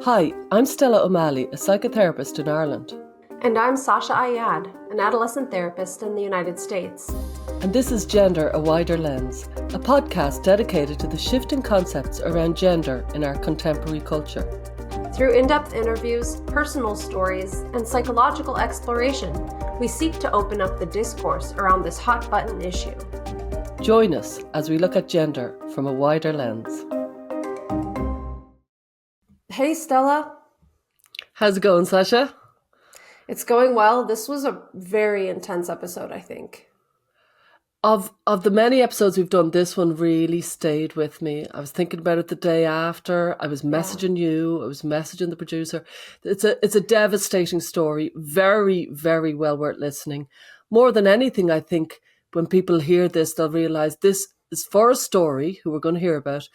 Hi, I'm Stella O'Malley, a psychotherapist in Ireland. And I'm Sasha Ayad, an adolescent therapist in the United States. And this is Gender, a Wider Lens, a podcast dedicated to the shifting concepts around gender in our contemporary culture. Through in-depth interviews, personal stories, and psychological exploration, we seek to open up the discourse around this hot-button issue. Join us as we look at gender from a wider lens. Hey, Stella. How's it going, Sasha? It's going well. This was a very intense episode, I think. Of the many episodes we've done, this one really stayed with me. I was thinking about it the day after. I was messaging you. I was messaging the producer. It's a devastating story. Very, very well worth listening. More than anything, I think when people hear this, they'll realise this is Forrest's story, who we're going to hear about,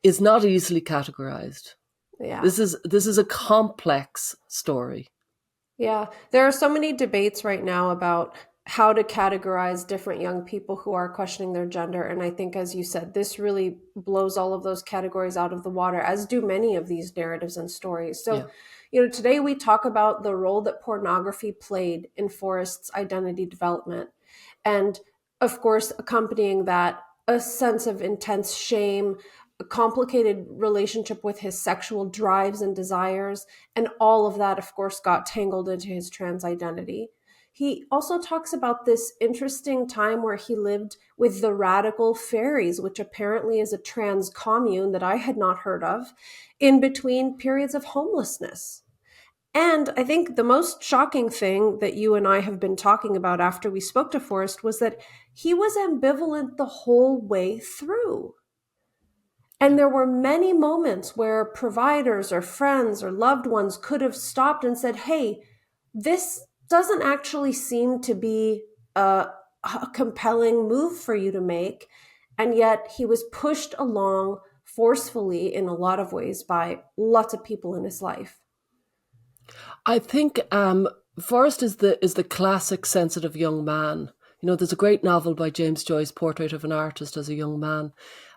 is not easily categorised. Yeah. This is a complex story. Yeah. There are so many debates right now about how to categorize different young people who are questioning their gender. And I think, as you said, this really blows all of those categories out of the water, as do many of these narratives and stories. So, today we talk about the role that pornography played in Forrest's identity development. And of course, accompanying that, a sense of intense shame, a complicated relationship with his sexual drives and desires, and all of that, of course, got tangled into his trans identity. He also talks about this interesting time where he lived with the radical fairies, which apparently is a trans commune that I had not heard of, in between periods of homelessness. And I think the most shocking thing that you and I have been talking about after we spoke to Forrest was that he was ambivalent the whole way through. And there were many moments where providers or friends or loved ones could have stopped and said, hey, this doesn't actually seem to be a compelling move for you to make. And yet he was pushed along forcefully in a lot of ways by lots of people in his life. I think Forrest is the classic sensitive young man. There's a great novel by James Joyce, Portrait of an Artist as a Young Man.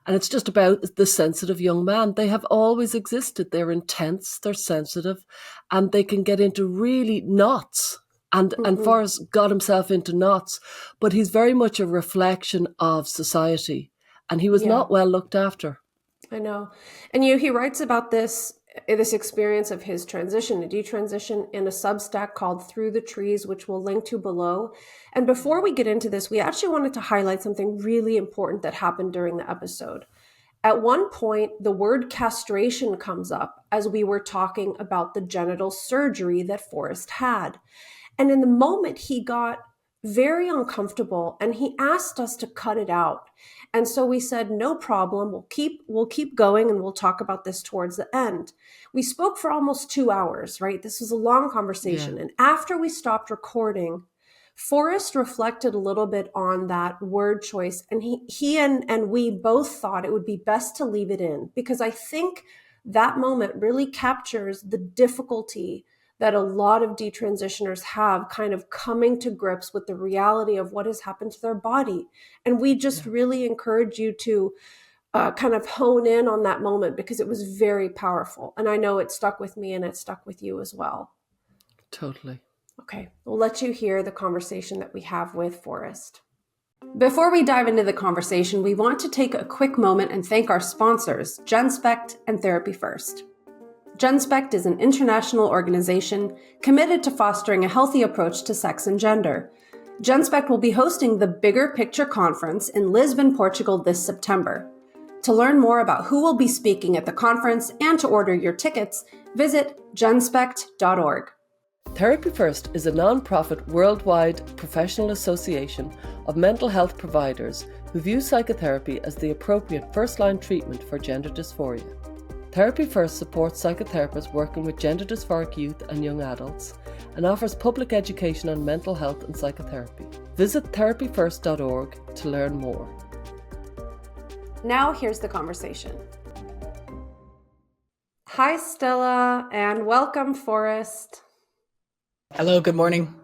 And it's just about the sensitive young man. They have always existed. They're intense, they're sensitive, and they can get into really knots. And Forrest got himself into knots, but he's very much a reflection of society. And he was not well looked after. I know. And he writes about this experience of his transition, a detransition, in a Substack called Through the Trees, which we'll link to below. And before we get into this, we actually wanted to highlight something really important that happened during the episode. At one point, the word castration comes up as we were talking about the genital surgery that Forrest had. And in the moment, he got very uncomfortable and he asked us to cut it out. And so we said, no problem, we'll keep going and we'll talk about this towards the end. We spoke for almost 2 hours, right? This was a long conversation. And after we stopped recording, Forrest reflected a little bit on that word choice. And he and we both thought it would be best to leave it in, because I think that moment really captures the difficulty that a lot of detransitioners have kind of coming to grips with the reality of what has happened to their body. And we just really encourage you to kind of hone in on that moment, because it was very powerful. And I know it stuck with me and it stuck with you as well. Totally. Okay, we'll let you hear the conversation that we have with Forrest. Before we dive into the conversation, we want to take a quick moment and thank our sponsors, GenSpect and Therapy First. GenSpect is an international organization committed to fostering a healthy approach to sex and gender. GenSpect will be hosting the Bigger Picture Conference in Lisbon, Portugal this September. To learn more about who will be speaking at the conference and to order your tickets, visit genspect.org. Therapy First is a non-profit worldwide professional association of mental health providers who view psychotherapy as the appropriate first-line treatment for gender dysphoria. Therapy First supports psychotherapists working with gender dysphoric youth and young adults and offers public education on mental health and psychotherapy. Visit therapyfirst.org to learn more. Now here's the conversation. Hi, Stella, and welcome, Forrest. Hello, good morning.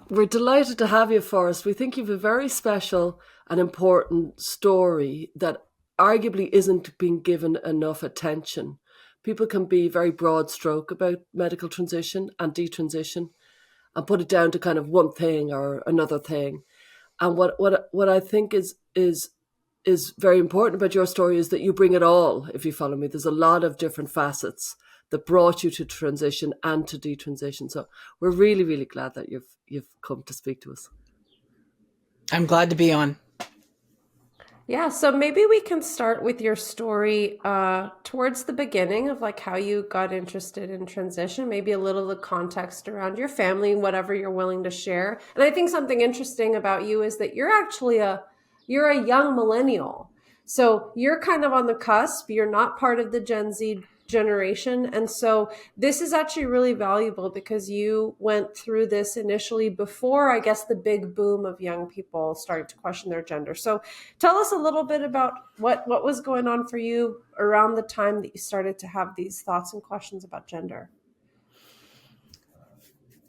We're delighted to have you, Forrest. We think you have a very special and important story that arguably isn't being given enough attention people can be very broad stroke about medical transition and detransition and put it down to kind of one thing or another thing. And what I think is very important about your story is that you bring it all, if you follow me. There's a lot of different facets that brought you to transition and to detransition. So we're really, really glad that you've come to speak to us. I'm glad to be on. Yeah, so maybe we can start with your story towards the beginning of like how you got interested in transition, maybe a little of the context around your family, whatever you're willing to share. And I think something interesting about you is that you're a young millennial. So you're kind of on the cusp. You're not part of the Gen Z generation. And so this is actually really valuable because you went through this initially before, I guess, the big boom of young people starting to question their gender. So tell us a little bit about what was going on for you around the time that you started to have these thoughts and questions about gender.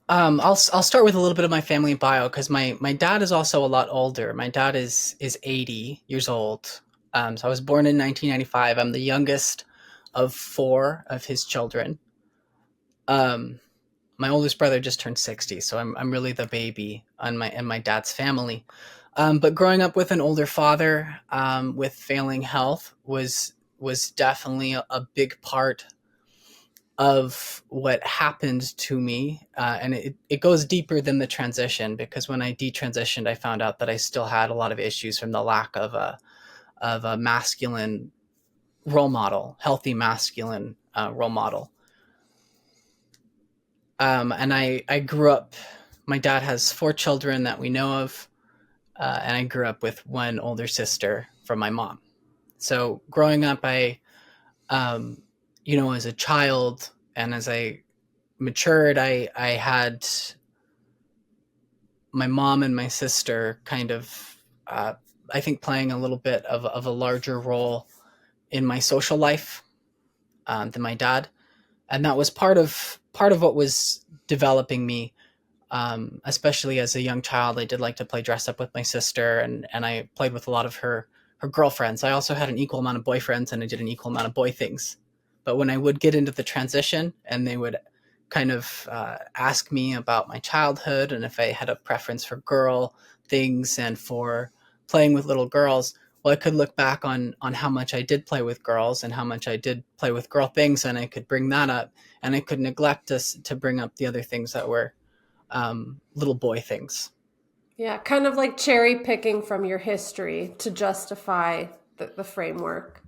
I'll start with a little bit of my family bio because my dad is also a lot older. My dad is 80 years old. So I was born in 1995. I'm the youngest of 4 of his children. My oldest brother just turned 60, so I'm really the baby in my dad's family. But growing up with an older father with failing health was definitely a big part of what happened to me. And it goes deeper than the transition, because when I detransitioned, I found out that I still had a lot of issues from the lack of a masculine role model, healthy masculine role model. And I grew up, my dad has 4 children that we know of. And I grew up with one older sister from my mom. So growing up, as a child and as I matured, I had my mom and my sister kind of, I think, playing a little bit of a larger role in my social life than my dad. And that was part of what was developing me. Especially as a young child, I did like to play dress up with my sister, and I played with a lot of her girlfriends. I also had an equal amount of boyfriends, and I did an equal amount of boy things. But when I would get into the transition and they would kind of ask me about my childhood and if I had a preference for girl things and for playing with little girls, well, I could look back on how much I did play with girls and how much I did play with girl things, and I could bring that up, and I could neglect to bring up the other things that were little boy things. Yeah, kind of like cherry picking from your history to justify the framework.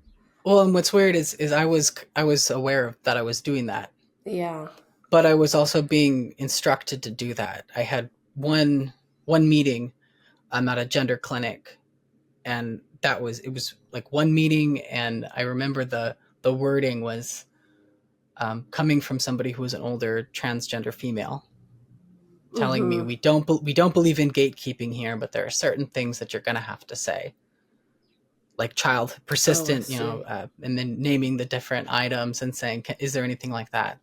Well, and what's weird is I was aware that I was doing that, Yeah. but I was also being instructed to do that. I had one meeting at a gender clinic, and it was like one meeting, and I remember the wording was coming from somebody who was an older transgender female, telling me Mm-hmm. we don't believe in gatekeeping here, but there are certain things that you're going to have to say, like child Oh, I persistent, see. and then naming the different items and saying, is there anything like that?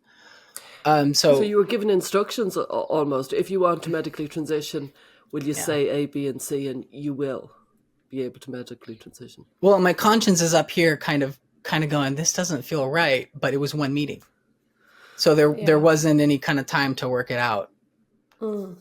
So So you were given instructions almost. If you want to medically transition, will you yeah. say A, B, and C, and you will be able to medically transition? Well, my conscience is up here, kind of going, this doesn't feel right, but it was one meeting, so there Yeah. wasn't any kind of time to work it out. Mm.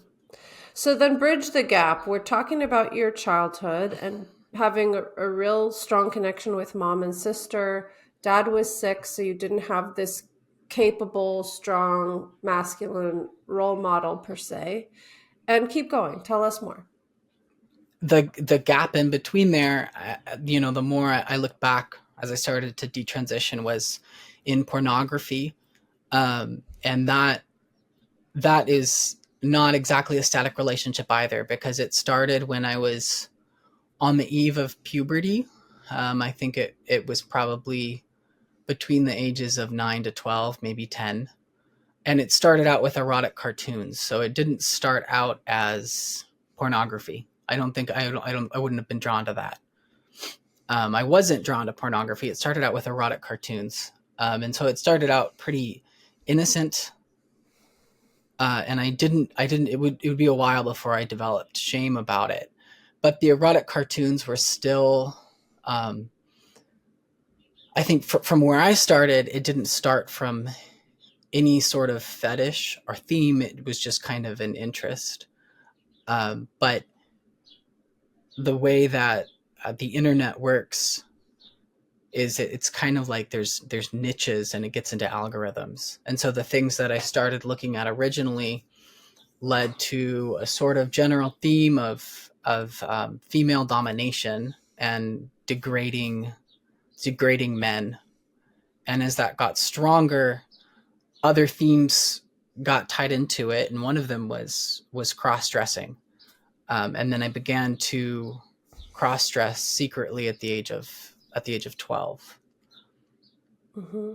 So then bridge the gap. We're talking about your childhood and having a real strong connection with mom and sister. Dad was sick, so you didn't have this capable, strong, masculine role model per se. And keep going. Tell us more. The gap in between there, the more I look back as I started to detransition, was in pornography, and that is not exactly a static relationship either, because it started when I was on the eve of puberty. I think it was probably between the ages of 9 to 12, maybe 10. And it started out with erotic cartoons. So it didn't start out as pornography. I don't think I wouldn't have been drawn to that. I wasn't drawn to pornography. It started out with erotic cartoons. And so it started out pretty innocent. And it would be a while before I developed shame about it. But the erotic cartoons were still, I think from where I started, it didn't start from any sort of fetish or theme. It was just kind of an interest. But the way that the internet works is it's kind of like there's niches and it gets into algorithms. And so the things that I started looking at originally led to a sort of general theme of female domination and degrading men. And as that got stronger, other themes got tied into it, and one of them was cross-dressing. And then I began to cross-dress secretly at the age of 12. Mm-hmm.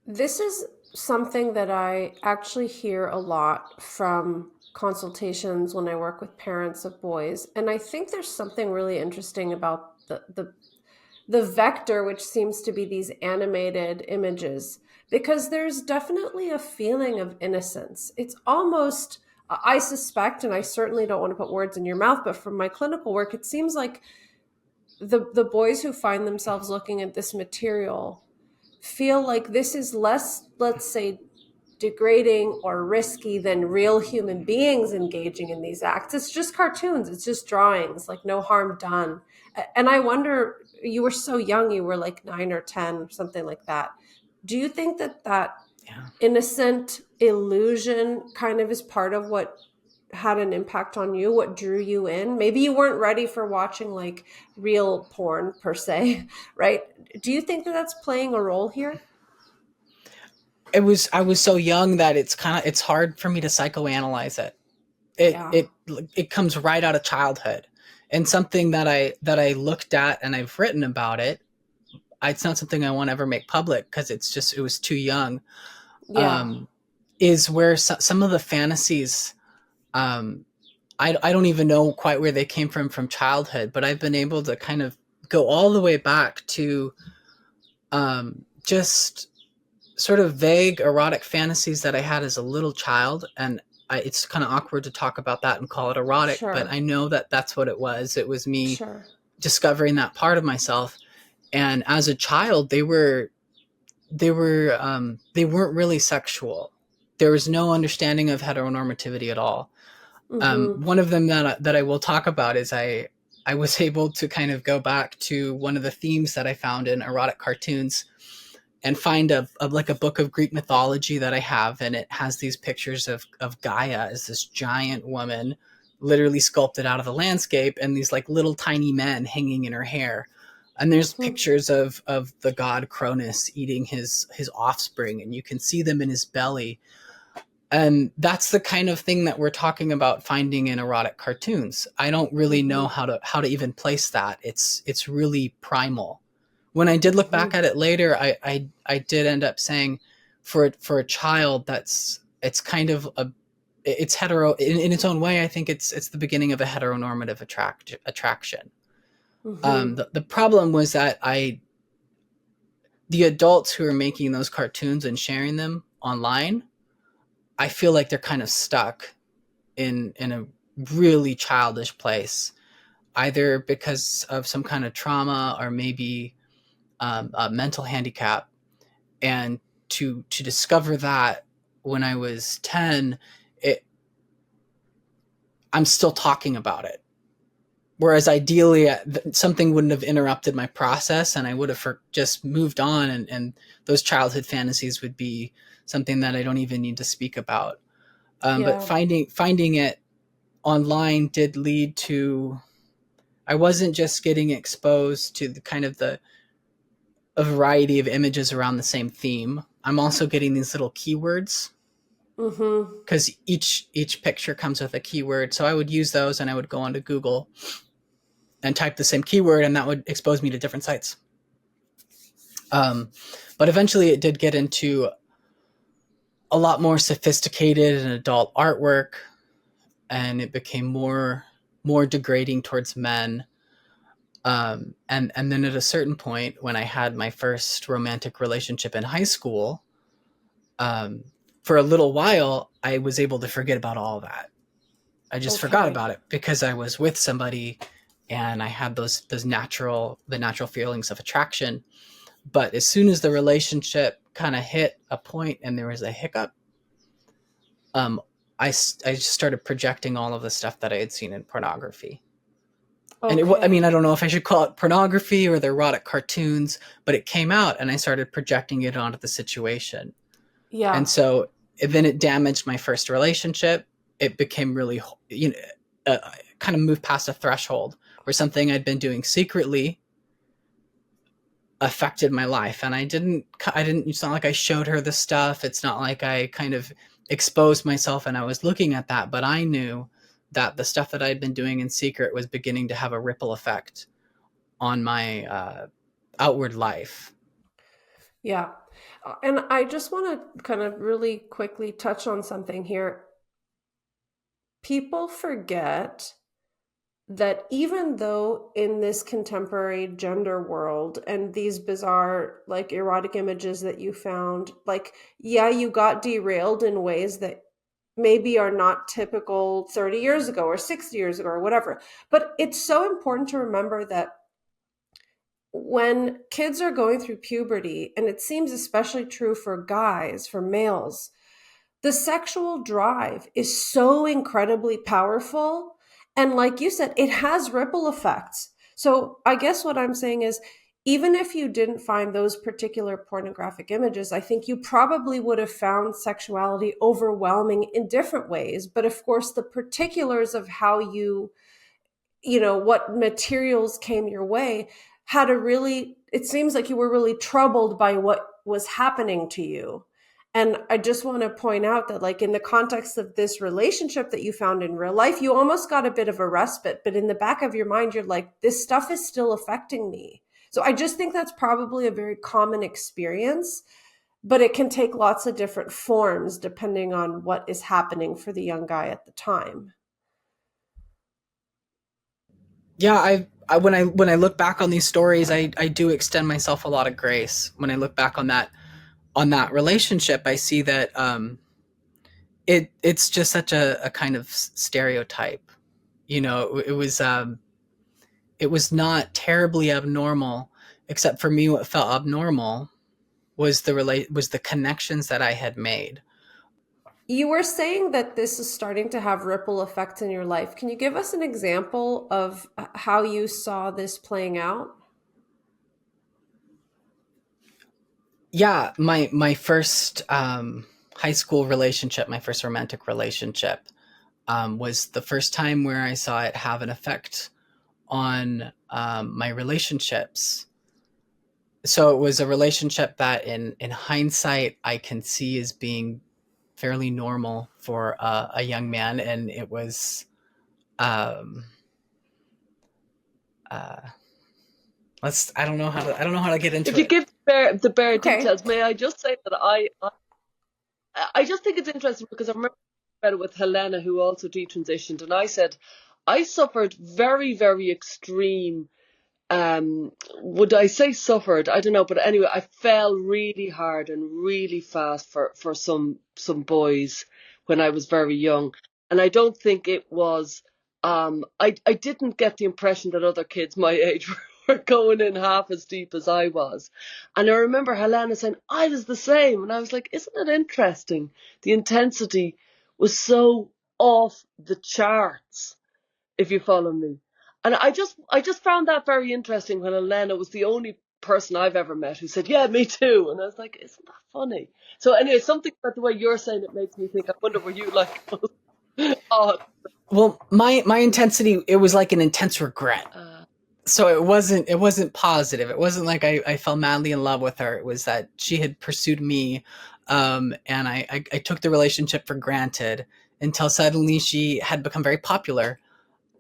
This is something that I actually hear a lot from consultations when I work with parents of boys, and I think there's something really interesting about the vector, which seems to be these animated images, because there's definitely a feeling of innocence. It's almost, I suspect, and I certainly don't want to put words in your mouth, but from my clinical work, it seems like the boys who find themselves looking at this material feel like this is less, let's say, degrading or risky than real human beings engaging in these acts. It's just cartoons, it's just drawings, like no harm done. And I wonder, you were so young, you were like 9 or 10, something like that. Do you think that Yeah. innocent illusion kind of is part of what had an impact on you, what drew you in? Maybe you weren't ready for watching like real porn per se, right? Do you think that that's playing a role here? I was so young that it's hard for me to psychoanalyze it. Yeah. It comes right out of childhood, and something that I looked at and I've written about it. It's not something I want to ever make public because it was too young. Yeah. Is where some of the fantasies, I don't even know quite where they came from childhood, but I've been able to kind of go all the way back to just sort of vague erotic fantasies that I had as a little child. And it's kind of awkward to talk about that and call it erotic, but Sure. I know that that's what it was. It was me Sure. discovering that part of myself. And as a child, they weren't really sexual. There was no understanding of heteronormativity at all. Mm-hmm. One of them that I will talk about is I was able to kind of go back to one of the themes that I found in erotic cartoons and find like a book of Greek mythology that I have, and it has these pictures of Gaia as this giant woman, literally sculpted out of the landscape, and these like little tiny men hanging in her hair. And there's Mm-hmm. pictures of the god Cronus eating his offspring, and you can see them in his belly. And that's the kind of thing that we're talking about finding in erotic cartoons. I don't really know Mm-hmm. how to even place that. It's really primal. When I did look back Mm-hmm. at it later, I did end up saying for a child it's kind of it's hetero in its own way. I think it's the beginning of a heteronormative attraction. Mm-hmm. The problem was that the adults who are making those cartoons and sharing them online, I feel like they're kind of stuck in a really childish place, either because of some kind of trauma or maybe a mental handicap. And to discover that when I was 10, it I'm still talking about it. Whereas ideally, something wouldn't have interrupted my process, and I would have just moved on, and those childhood fantasies would be something that I don't even need to speak about. But Yeah. finding it online did lead to, I wasn't just getting exposed to the kind of a variety of images around the same theme. I'm also getting these little keywords Mm-hmm. because each picture comes with a keyword. So I would use those and I would go onto Google and type the same keyword, and that would expose me to different sites. But eventually it did get into a lot more sophisticated and adult artwork, and it became more degrading towards men. And then at a certain point, when I had my first romantic relationship in high school, for a little while, I was able to forget about all that. I just forgot Okay. about it because I was with somebody and I had the natural feelings of attraction. But as soon as the relationship kind of hit a point and there was a hiccup, um, I just started projecting all of the stuff that I had seen in pornography. And I mean, Okay. I don't know if I should call it pornography or the erotic cartoons, but it came out and I started projecting it onto the situation. And Yeah. so then it damaged my first relationship. It became really, kind of moved past a threshold where something I'd been doing secretly affected my life. And it's not like I showed her the stuff. It's not like I kind of exposed myself and I was looking at that, but I knew that the stuff that I'd been doing in secret was beginning to have a ripple effect on my outward life. Yeah. And I just want to kind of really quickly touch on something here. People forget that even though in this contemporary gender world and these bizarre like erotic images that you found, like, yeah, you got derailed in ways that maybe are not typical 30 years ago or 60 years ago or whatever, but it's so important to remember that when kids are going through puberty, and it seems especially true for guys, for males, the sexual drive is so incredibly powerful. And like you said, it has ripple effects. So I guess what I'm saying is, even if you didn't find those particular pornographic images, I think you probably would have found sexuality overwhelming in different ways. But of course, the particulars of how what materials came your way had a really, it seems like you were really troubled by what was happening to you. And I just want to point out that, like, in the context of this relationship that you found in real life, you almost got a bit of a respite, but in the back of your mind, you're like, this stuff is still affecting me. So I just think that's probably a very common experience, but it can take lots of different forms depending on what is happening for the young guy at the time. Yeah, when I look back on these stories, I do extend myself a lot of grace. When I look back on that relationship, I see that it's just such a kind of stereotype. It was not terribly abnormal, except for me. What felt abnormal was the connections that I had made. You were saying that this is starting to have ripple effects in your life. Can you give us an example of how you saw this playing out? Yeah, my first high school relationship, my first romantic relationship, was the first time where I saw it have an effect on my relationships. So it was a relationship that, in hindsight, I can see as being fairly normal for a young man, and it was. Um, uh, I don't know how to get If into you it. give the bare Okay. details, may I just say that I just think it's interesting because I remember about it with Helena, who also detransitioned, and I said I suffered very, very extreme, would I say suffered? I don't know, but anyway, I fell really hard and really fast for some boys when I was very young, and I don't think it was. I didn't get the impression that other kids my age were going in half as deep as I was, and I remember Helena saying I was the same, and I was like, isn't it interesting? The intensity was so off the charts, if you follow me. And I just found that very interesting when Elena was the only person I've ever met who said, yeah, me too. And I was like, isn't that funny? So anyway, something about the way you're saying it makes me think, I wonder were you like odd? Well, my intensity, it was like an intense regret. Uh, So it wasn't positive. It wasn't like I fell madly in love with her. It was that she had pursued me, and I took the relationship for granted until suddenly she had become very popular,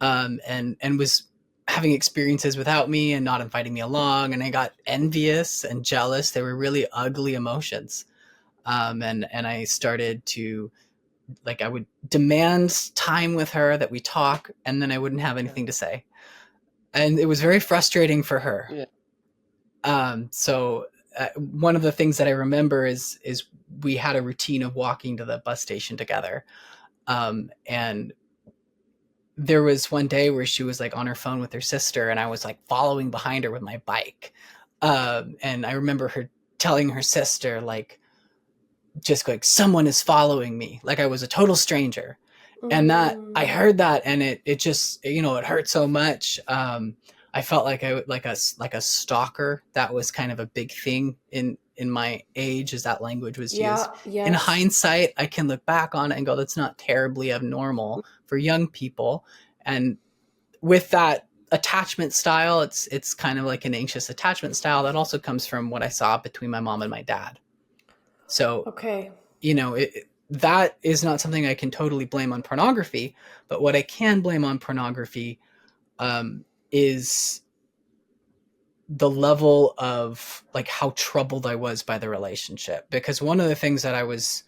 and was having experiences without me and not inviting me along, and I got envious and jealous. They were really ugly emotions, and I started to, like, I would demand time with her, that we talk, and then I wouldn't have yeah, anything to say, and it was very frustrating for her. yeah, So one of the things that I remember is we had a routine of walking to the bus station together, and there was one day where she was like on her phone with her sister, and I was like following behind her with my bike. And I remember her telling her sister, like, just like, someone is following me, like I was a total stranger. And that, I Mm. heard that, and it just, you know, it hurt so much. I felt like like a stalker. That was kind of a big thing in my age, as that language was used. Yeah, In yes. hindsight, I can look back on it and go, that's not terribly abnormal for young people. And with that attachment style, it's kind of like an anxious attachment style that also comes from what I saw between my mom and my dad. So, Okay. you know, that is not something I can totally blame on pornography, but what I can blame on pornography is the level of like how troubled I was by the relationship. Because one of the things that I was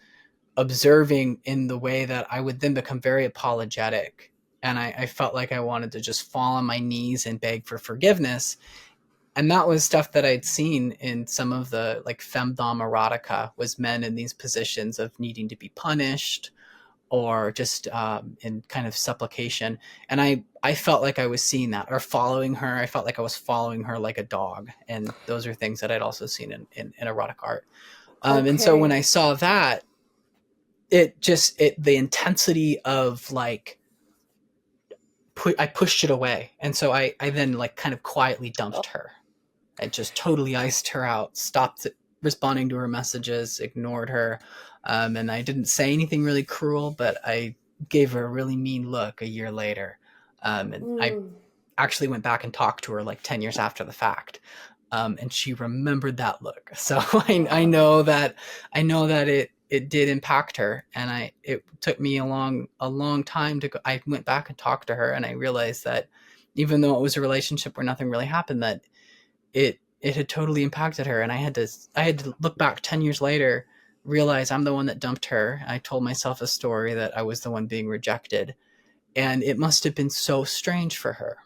observing in the way that I would then become very apologetic, and I felt like I wanted to just fall on my knees and beg for forgiveness. And that was stuff that I'd seen in some of the like femdom erotica, was men in these positions of needing to be punished, or just in kind of supplication. And I felt like I was seeing that, or following her. I felt like I was following her like a dog. And those are things that I'd also seen in erotic art. And so when Okay. I saw that, the intensity of like, I pushed it away. And so I then like kind of quietly dumped her. I just totally iced her out, stopped responding to her messages, ignored her. And I didn't say anything really cruel, but I gave her a really mean look a year later. And I Mm. actually went back and talked to her like 10 years after the fact. And she remembered that look. So I Uh, know that it did impact her. And it took me a long time to go. I went back and talked to her, and I realized that even though it was a relationship where nothing really happened, that it had totally impacted her. And I had to look back 10 years later, realize I'm the one that dumped her. I told myself a story that I was the one being rejected, and it must have been so strange for her.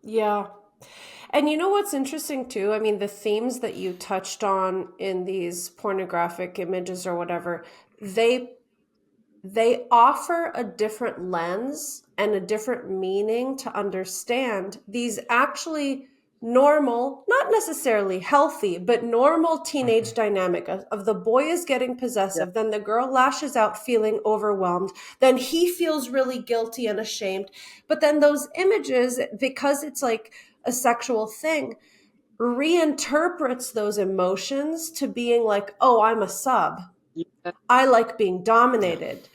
yeah. And you know what's interesting too? I mean, the themes that you touched on in these pornographic images or whatever, they they offer a different lens and a different meaning to understand these actually normal, not necessarily healthy, but normal teenage Mhm. dynamic of the boy is getting Yeah. possessive, then the girl lashes out feeling overwhelmed, then he feels really guilty and ashamed. But then those images, because it's like a sexual thing, reinterprets those emotions to being like, oh, I'm a sub. Yeah. I like being Yeah. dominated.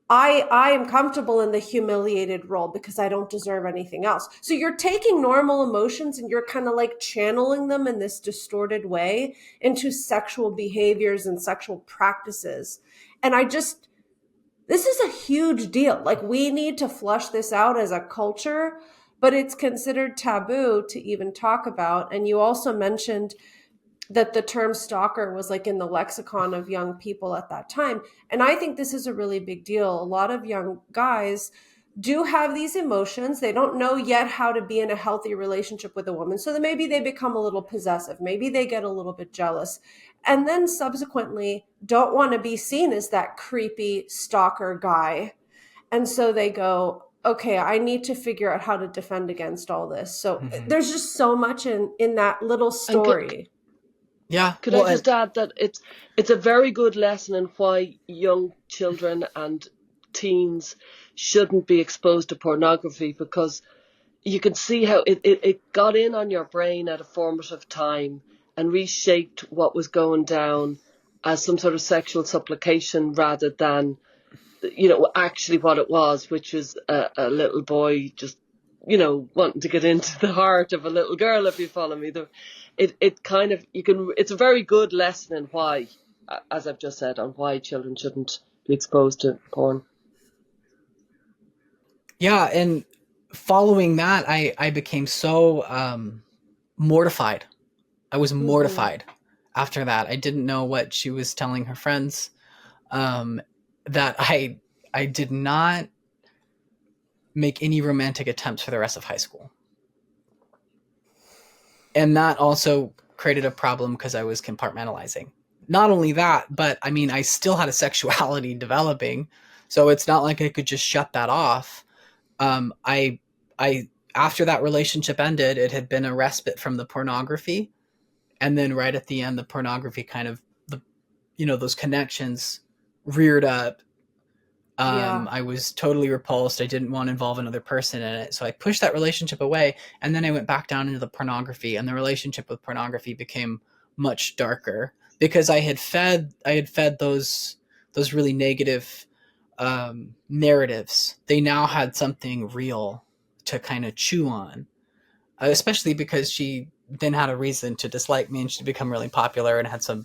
I am comfortable in the humiliated role because I don't deserve anything else. So you're taking normal emotions and you're kind of like channeling them in this distorted way into sexual behaviors and sexual practices. And this is a huge deal. Like, we need to flush this out as a culture, but it's considered taboo to even talk about. And you also mentioned that the term stalker was like in the lexicon of young people at that time. And I think this is a really big deal. A lot of young guys do have these emotions. They don't know yet how to be in a healthy relationship with a woman. So then maybe they become a little possessive. Maybe they get a little bit jealous. And then subsequently don't want to be seen as that creepy stalker guy. And so they go, okay, I need to figure out how to defend against all this. So Mhm. there's just so much in that little And story. Yeah. could I Well, just add that it's a very good lesson in why young children and teens shouldn't be exposed to pornography, because you can see how it got in on your brain at a formative time and reshaped what was going down as some sort of sexual supplication, rather than, actually what it was, which was a little boy just, wanting to get into the heart of a little girl, if you follow me. It kind of, it's a very good lesson in why, as I've just said, on why children shouldn't be exposed to porn. yeah. And following that, I became so mortified. I was Mm-hmm. mortified after that. I didn't know what she was telling her friends. Um, that I did not make any romantic attempts for the rest of high school. And that also created a problem because I was compartmentalizing. Not only that, but I mean, I still had a sexuality developing. So it's not like I could just shut that off. I after that relationship ended, it had been a respite from the pornography, and then right at the end, the pornography kind of the those connections reared up. Yeah. I was totally repulsed. I didn't want to involve another person in it, so I pushed that relationship away, and then I went back down into the pornography, and the relationship with pornography became much darker because I had fed those really negative narratives. They now had something real to kind of chew on, especially because she then had a reason to dislike me, and she'd become really popular and had some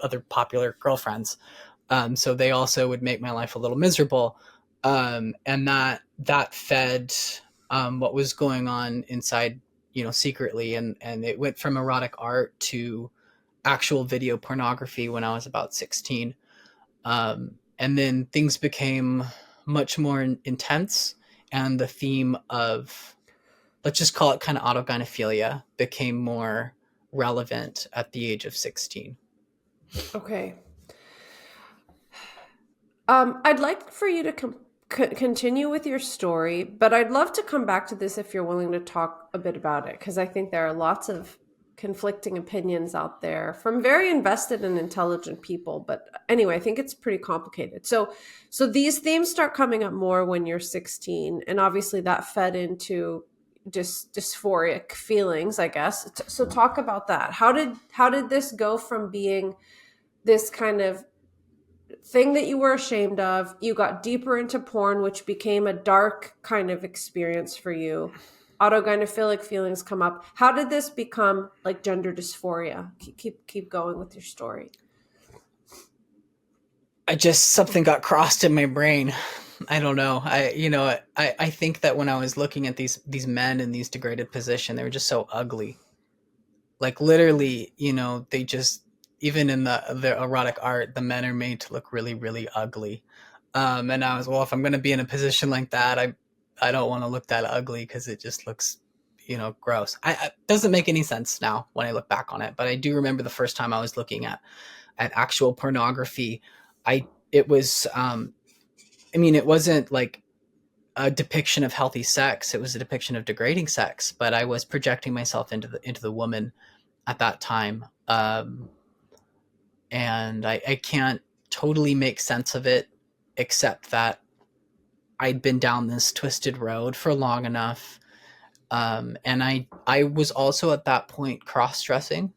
other popular girlfriends. So they also would make my life a little miserable, and that fed what was going on inside, secretly, and it went from erotic art to actual video pornography when I was about 16. And then things became much more intense, and the theme of, let's just call it kind of autogynephilia, became more relevant at the age of 16. Okay. I'd like for you to continue with your story, but I'd love to come back to this if you're willing to talk a bit about it, because I think there are lots of conflicting opinions out there from very invested and intelligent people. But anyway, I think it's pretty complicated. So these themes start coming up more when you're 16, and obviously that fed into dysphoric feelings, I guess. So talk about that. How did this go from being this kind of thing that you were ashamed of, you got deeper into porn, which became a dark kind of experience for you, autogynephilic feelings come up. How did this become like gender dysphoria? Keep going with your story. I just, something got crossed in my brain. I don't know. I think that when I was looking at these men in these degraded position, they were just so ugly. Like literally, they just, even in the erotic art, the men are made to look really, really ugly. And I was, well, if I'm going to be in a position like that, I don't want to look that ugly because it just looks, gross. I doesn't make any sense now when I look back on it, but I do remember the first time I was looking at actual pornography. It was, it wasn't like a depiction of healthy sex. It was a depiction of degrading sex, but I was projecting myself into the woman at that time. And I can't totally make sense of it, except that I'd been down this twisted road for long enough. And I was also at that point cross-dressing,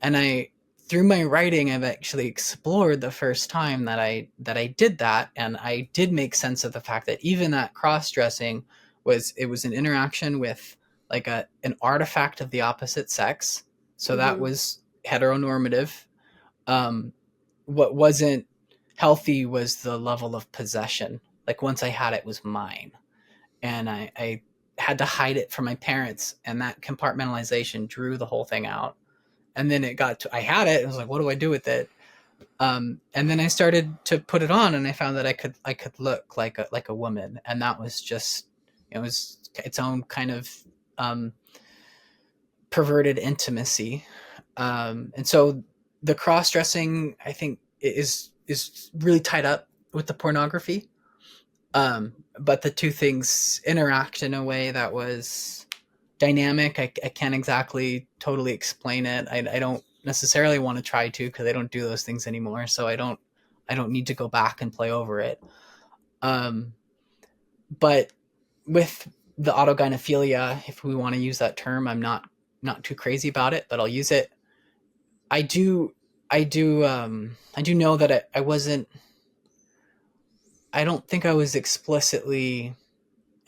and through my writing, I've actually explored the first time that I did that, and I did make sense of the fact that even that cross-dressing was an interaction with like an artifact of the opposite sex. So that Mm-hmm. was heteronormative. um, what wasn't healthy was the level of possession. Like once I had it, it was mine, and I had to hide it from my parents, and that compartmentalization drew the whole thing out. And then it got to, I had it. I was like, what do I do with it? And then I started to put it on, and I found that I could look like a woman, and that was just, it was its own kind of um, perverted intimacy. And so the cross dressing, I think, is really tied up with the pornography. But the two things interact in a way that was dynamic. I can't exactly totally explain it. I don't necessarily want to try to, because I don't do those things anymore. So I don't need to go back and play over it. Um, but with the autogynephilia, if we want to use that term, I'm not too crazy about it, but I'll use it. I do I do know that I wasn't, I don't think I was explicitly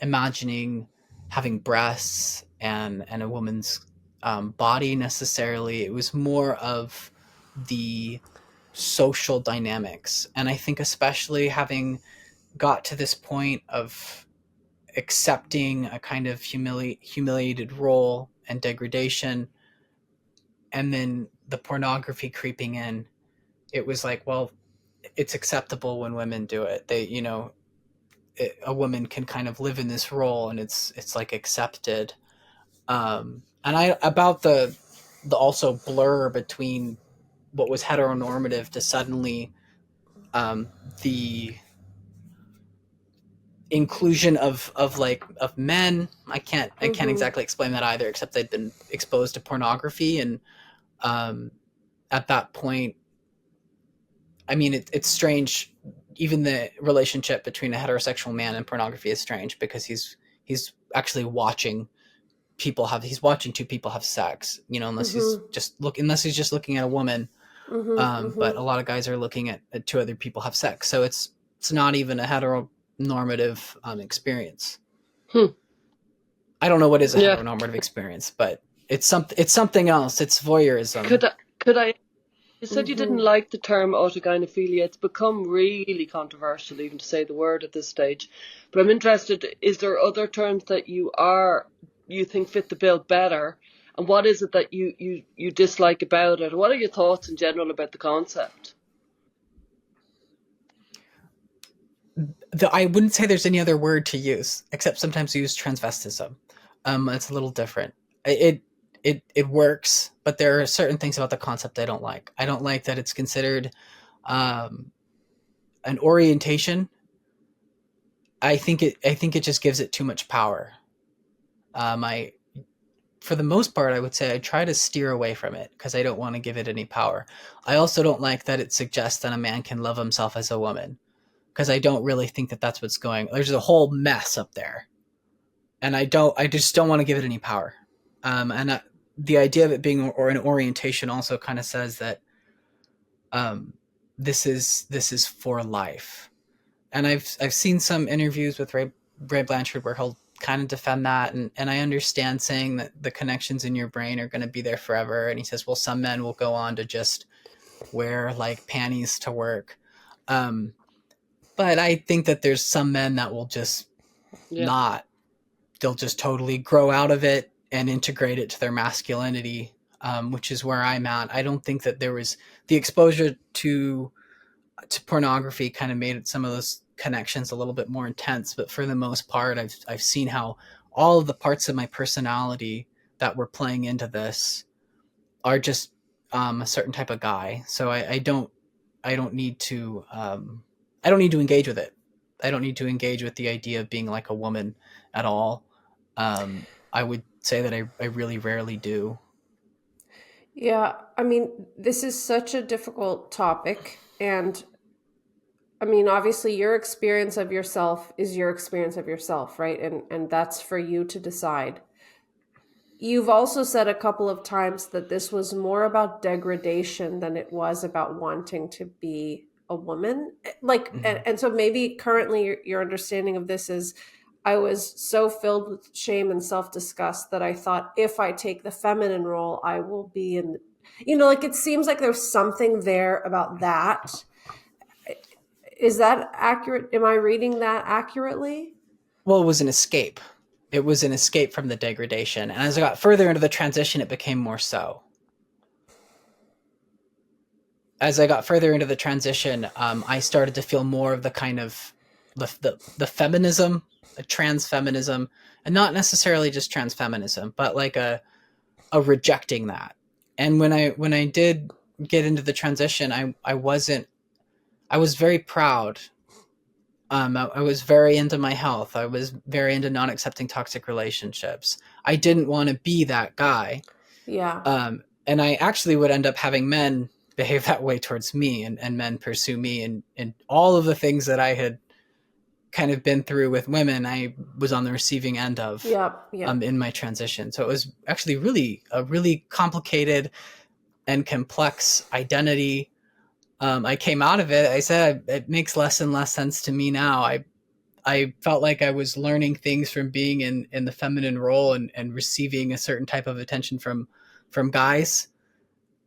imagining having breasts and a woman's body necessarily. It was more of the social dynamics, and I think especially having got to this point of accepting a kind of humiliated role and degradation, and then the pornography creeping in, it was like, well, it's acceptable when women do it. A woman can kind of live in this role, and it's like accepted. And I about the also blur between what was heteronormative to suddenly um, the inclusion of men. I can't Mm-hmm. exactly explain that either, except they'd been exposed to pornography, and um, at that point, I mean, it's strange. Even the relationship between a heterosexual man and pornography is strange, because he's actually watching he's watching two people have sex, Mm-hmm. unless he's just looking at a woman. Mm-hmm. But Mm-hmm. a lot of guys are looking at two other people have sex, so it's not even a heteronormative experience. Hmm. I don't know what is a Yeah. heteronormative experience, but it's something else. It's voyeurism. Could I You said you didn't Mm-hmm. like the term autogynephilia. It's become really controversial even to say the word at this stage. But I'm interested, is there other terms that you think fit the bill better? And what is it that you dislike about it? What are your thoughts in general about the concept? I wouldn't say there's any other word to use, except sometimes we use transvestism. It's a little different. It works, but there are certain things about the concept I don't like. I don't like that it's considered um, an orientation. I think it just gives it too much power. I For the most part, I would say I try to steer away from it because I don't want to give it any power. I also don't like that it suggests that a man can love himself as a woman, because I don't really think that that's what's going. There's a whole mess up there, and I just don't want to give it any power. And the idea of it being an orientation also kind of says that um, this is for life. And I've seen some interviews with Ray Blanchard where he'll kind of defend that, and I understand saying that the connections in your brain are going to be there forever. And he says, well, some men will go on to just wear like panties to work. Um, but I think that there's some men that will just Yeah. not. They'll just totally grow out of it and integrate it to their masculinity, which is where I'm at. I don't think that there was the exposure to pornography kind of made some of those connections a little bit more intense. But for the most part, I've seen how all of the parts of my personality that were playing into this are just a certain type of guy. So I don't need to I don't need to engage with it. I don't need to engage with the idea of being like a woman at all. I would say that I really rarely do. Yeah, I mean, this is such a difficult topic. And I mean, obviously, your experience of yourself is your experience of yourself, right? And that's for you to decide. You've also said a couple of times that this was more about degradation than it was about wanting to be a woman. Like, and, Mhm. and so maybe currently your understanding of this is I was so filled with shame and self disgust that I thought if I take the feminine role, I will be in, like it seems like there's something there about that. Is that accurate? Am I reading that accurately? Well, it was an escape. It was an escape from the degradation. And as I got further into the transition, it became more so. As I got further into the transition, I started to feel more of the kind of the feminism, the trans feminism, and not necessarily just trans feminism, but like a rejecting that. And when I did get into the transition, I was very proud. I was very into my health. I was very into not accepting toxic relationships. I didn't want to be that guy. Yeah. And I actually would end up having men behave that way towards me, and men pursue me, and all of the things that I had kind of been through with women, I was on the receiving end of Yep. Yep. in my transition. So it was actually really complicated and complex identity. I came out of it. I said it makes less and less sense to me now. I felt like I was learning things from being in the feminine role, and receiving a certain type of attention from guys,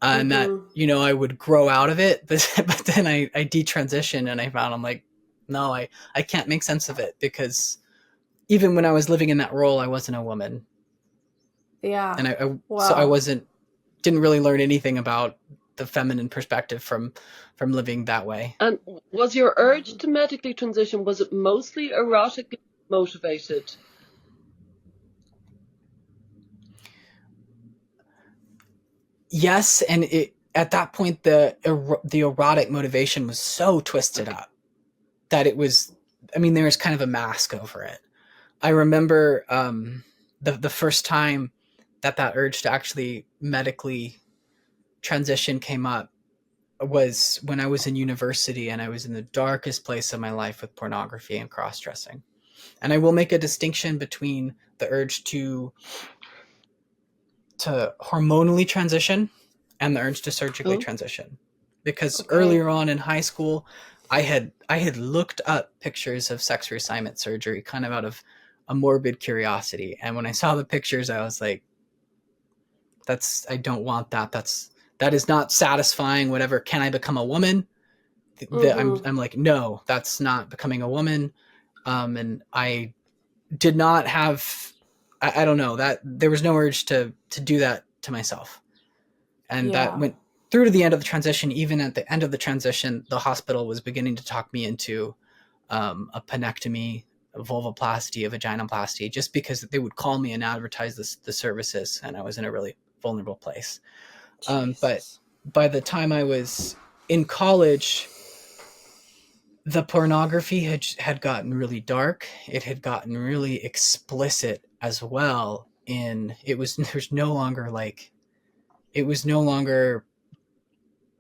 and that Mm-hmm. I would grow out of it. But then I detransitioned, and I found I'm like, no, I can't make sense of it, because even when I was living in that role, I wasn't a woman, Yeah. and so I Wow. wasn't didn't really learn anything about the feminine perspective from living that way. And was your urge to medically transition, was it mostly erotically motivated? Yes, and at that point the erotic motivation was so twisted up that it was I mean, there's kind of a mask over it. I remember the first time that urge to actually medically transition came up was when I was in university, and I was in the darkest place of my life with pornography and cross-dressing. And I will make a distinction between the urge to hormonally transition and the urge to surgically Oh, transition, because Okay. earlier on in high school I had looked up pictures of sex reassignment surgery kind of out of a morbid curiosity, and when I saw the pictures I was like, I don't want that. That is not satisfying. Whatever. Can I become a woman? Mm-hmm. I'm like, no, that's not becoming a woman. And I did not have, I don't know, that there was no urge to do that to myself. And that Yeah. went through to the end of the transition. Even at the end of the transition, the hospital was beginning to talk me into a penectomy, a vulvoplasty, a vaginoplasty, just because they would call me and advertise the services, and I was in a really vulnerable place. But Jesus. by the time I was in college, the pornography had gotten really dark. It had gotten really explicit as well. There's no longer like, it was no longer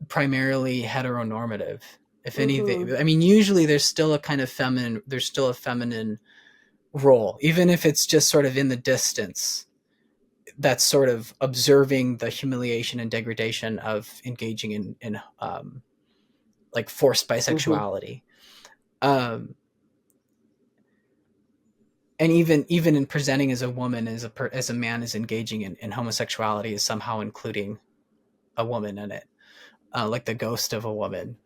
primarily heteronormative. If Mm-hmm. anything, I mean, usually there's still a feminine role, even if it's just sort of in the distance, that's sort of observing the humiliation and degradation of engaging in like forced mm-hmm. bisexuality. Um, and even in presenting as a woman, as a man is engaging in homosexuality, is somehow including a woman in it, like the ghost of a woman.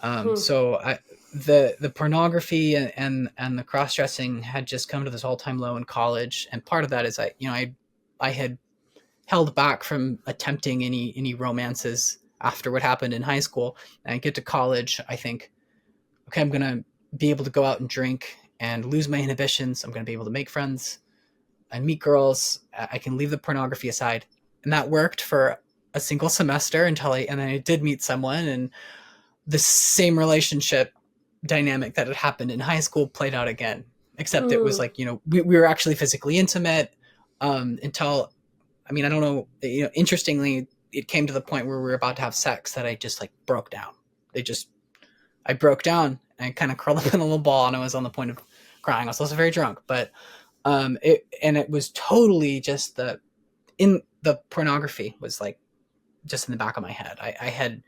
Hmm. So the pornography and the cross dressing had just come to this all time low in college, and part of that is I had held back from attempting any romances after what happened in high school. And I get to college, I think, okay, I'm gonna be able to go out and drink and lose my inhibitions. I'm gonna be able to make friends and meet girls. I can leave the pornography aside, and that worked for a single semester and then I did meet someone, and the same relationship dynamic that had happened in high school played out again. Except it was Mm. like, we were actually physically intimate, until, I mean, I don't know, interestingly, it came to the point where we were about to have sex that I just like broke down. I broke down and kind of curled up in a little ball, and I was on the point of crying. I was also very drunk, but it was totally just the pornography was like just in the back of my head. I had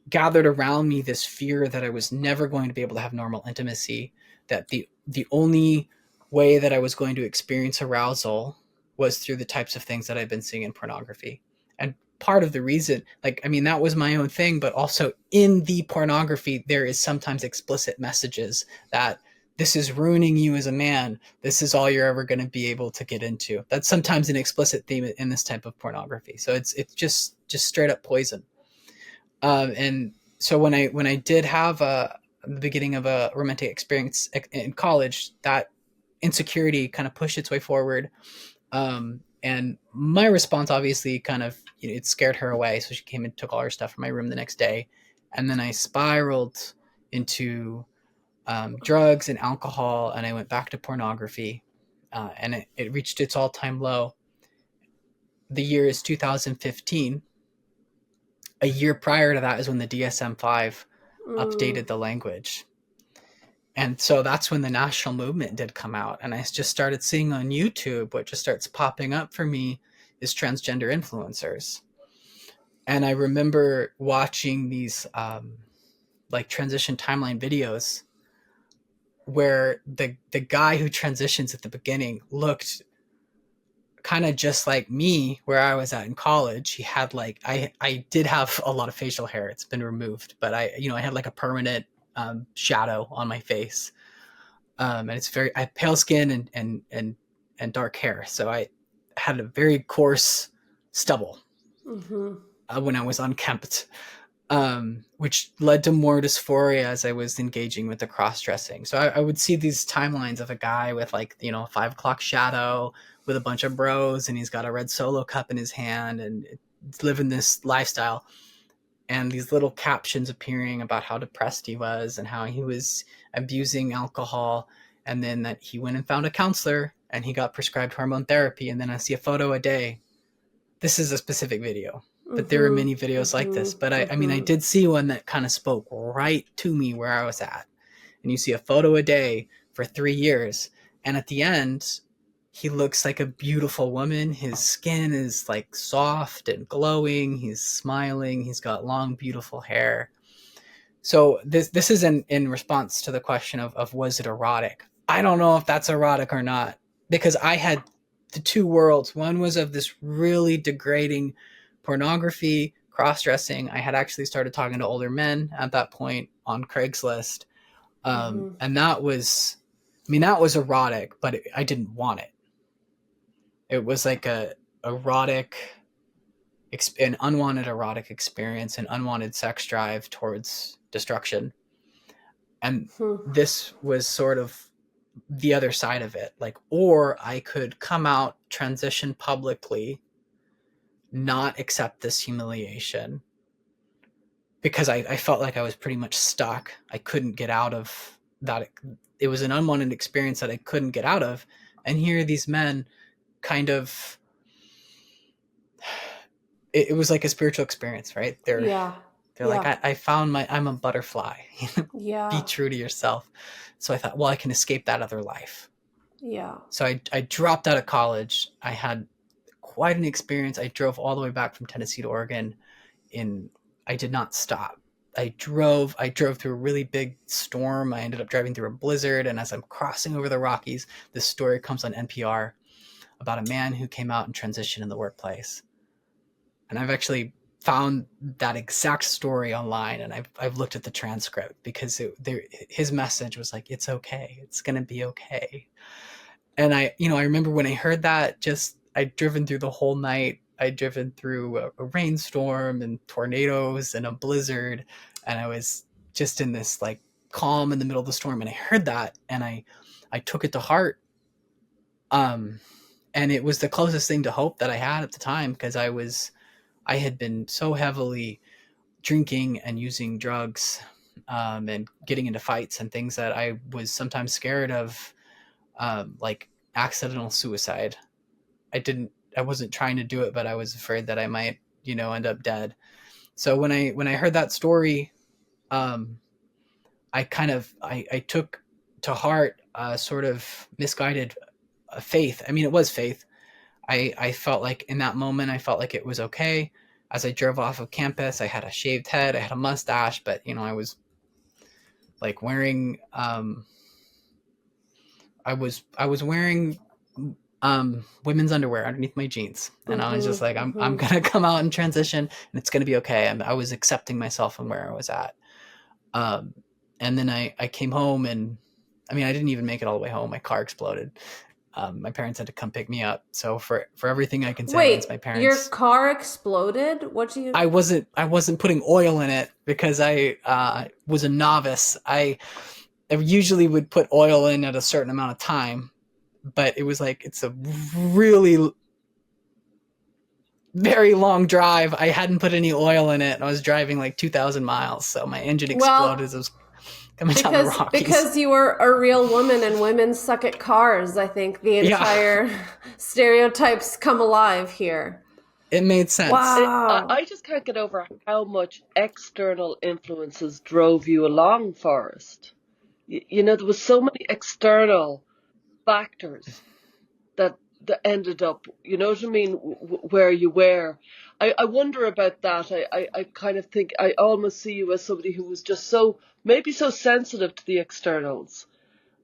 gathered around me this fear that I was never going to be able to have normal intimacy, that the only way that I was going to experience arousal was through the types of things that I've been seeing in pornography. And part of the reason, like, I mean, that was my own thing, but also in the pornography, there is sometimes explicit messages that this is ruining you as a man. This is all you're ever going to be able to get into. That's sometimes an explicit theme in this type of pornography. So it's just straight up poison. And so when I did have the beginning of a romantic experience in college, that insecurity kind of pushed its way forward. And my response, obviously, kind of, it scared her away. So she came and took all her stuff from my room the next day. And then I spiraled into drugs and alcohol, and I went back to pornography. And it reached its all time low. The year is 2015. A year prior to that is when the DSM-5 Mm. updated the language. And so that's when the national movement did come out. And I just started seeing on YouTube, what just starts popping up for me is transgender influencers. And I remember watching these like transition timeline videos where the guy who transitions at the beginning looked kind of just like me, where I was at in college. He had like, I did have a lot of facial hair. It's been removed, but I had like a permanent shadow on my face. And I have pale skin and dark hair. So I had a very coarse stubble Mm-hmm. when I was unkempt, which led to more dysphoria as I was engaging with the cross dressing. So I would see these timelines of a guy with like, 5 o'clock shadow with a bunch of bros, and he's got a red Solo cup in his hand and living this lifestyle. and these little captions appearing about how depressed he was and how he was abusing alcohol, and then that he went and found a counselor and he got prescribed hormone therapy, and then I see a photo a day. This is a specific video, but there are many videos like this. But I mean, I did see one that kind of spoke right to me where I was at. And you see a photo a day for 3 years, and at the end, he looks like a beautiful woman. His skin is like soft and glowing. He's smiling. He's got long, beautiful hair. So this is in response to the question of was it erotic? I don't know if that's erotic or not, because I had the two worlds. One was of this really degrading pornography, cross-dressing. I had actually started talking to older men at that point on Craigslist. And that was, I mean, that was erotic, but I didn't want it. It was like an unwanted erotic experience, an unwanted sex drive towards destruction. And this was sort of the other side of it. Like, or I could come out, transition publicly, not accept this humiliation, because I felt like I was pretty much stuck. I couldn't get out of that. It was an unwanted experience that I couldn't get out of. And here are these men kind of, it was like a spiritual experience, right? They're like, I found I'm a butterfly. Be true to yourself. So I thought, well, I can escape that other life. Yeah. So I dropped out of college. I had quite an experience. I drove all the way back from Tennessee to Oregon. I did not stop. I drove through a really big storm. I ended up driving through a blizzard. And as I'm crossing over the Rockies, this story comes on NPR about a man who came out and transitioned in the workplace. And I've actually found that exact story online, and I've looked at the transcript, because his message was like, it's okay. It's going to be okay. And I remember when I heard that, I'd driven through the whole night. I'd driven through a rainstorm and tornadoes and a blizzard. And I was just in this like calm in the middle of the storm. And I heard that, and I took it to heart. And it was the closest thing to hope that I had at the time, because I had been so heavily drinking and using drugs, and getting into fights and things that I was sometimes scared of, like accidental suicide. I wasn't trying to do it, but I was afraid that I might, end up dead. So when I heard that story, I took to heart a sort of misguided faith. I mean, it was faith. I felt like in that moment, I felt like it was okay. As I drove off of campus, I had a shaved head, I had a mustache, but I was like wearing, I was wearing women's underwear underneath my jeans, and I was just like, I'm gonna come out and transition, and it's gonna be okay. I was accepting myself and where I was at. And then I came home, and I mean, I didn't even make it all the way home. My car exploded. My parents had to come pick me up. So for everything I can say against my parents, your car exploded? What do you? I wasn't putting oil in it, because I was a novice. I usually would put oil in at a certain amount of time, but it was like, it's a really very long drive. I hadn't put any oil in it, and I was driving like 2,000 miles. So my engine exploded as I was coming down the Rockies. Because you were a real woman and women suck at cars, I think the entire stereotypes come alive here. It made sense. Wow. I just can't get over how much external influences drove you along, Forrest. There was so many external factors that ended up, you know what I mean, where you were. I wonder about that. I kind of think I almost see you as somebody who was just maybe so sensitive to the externals,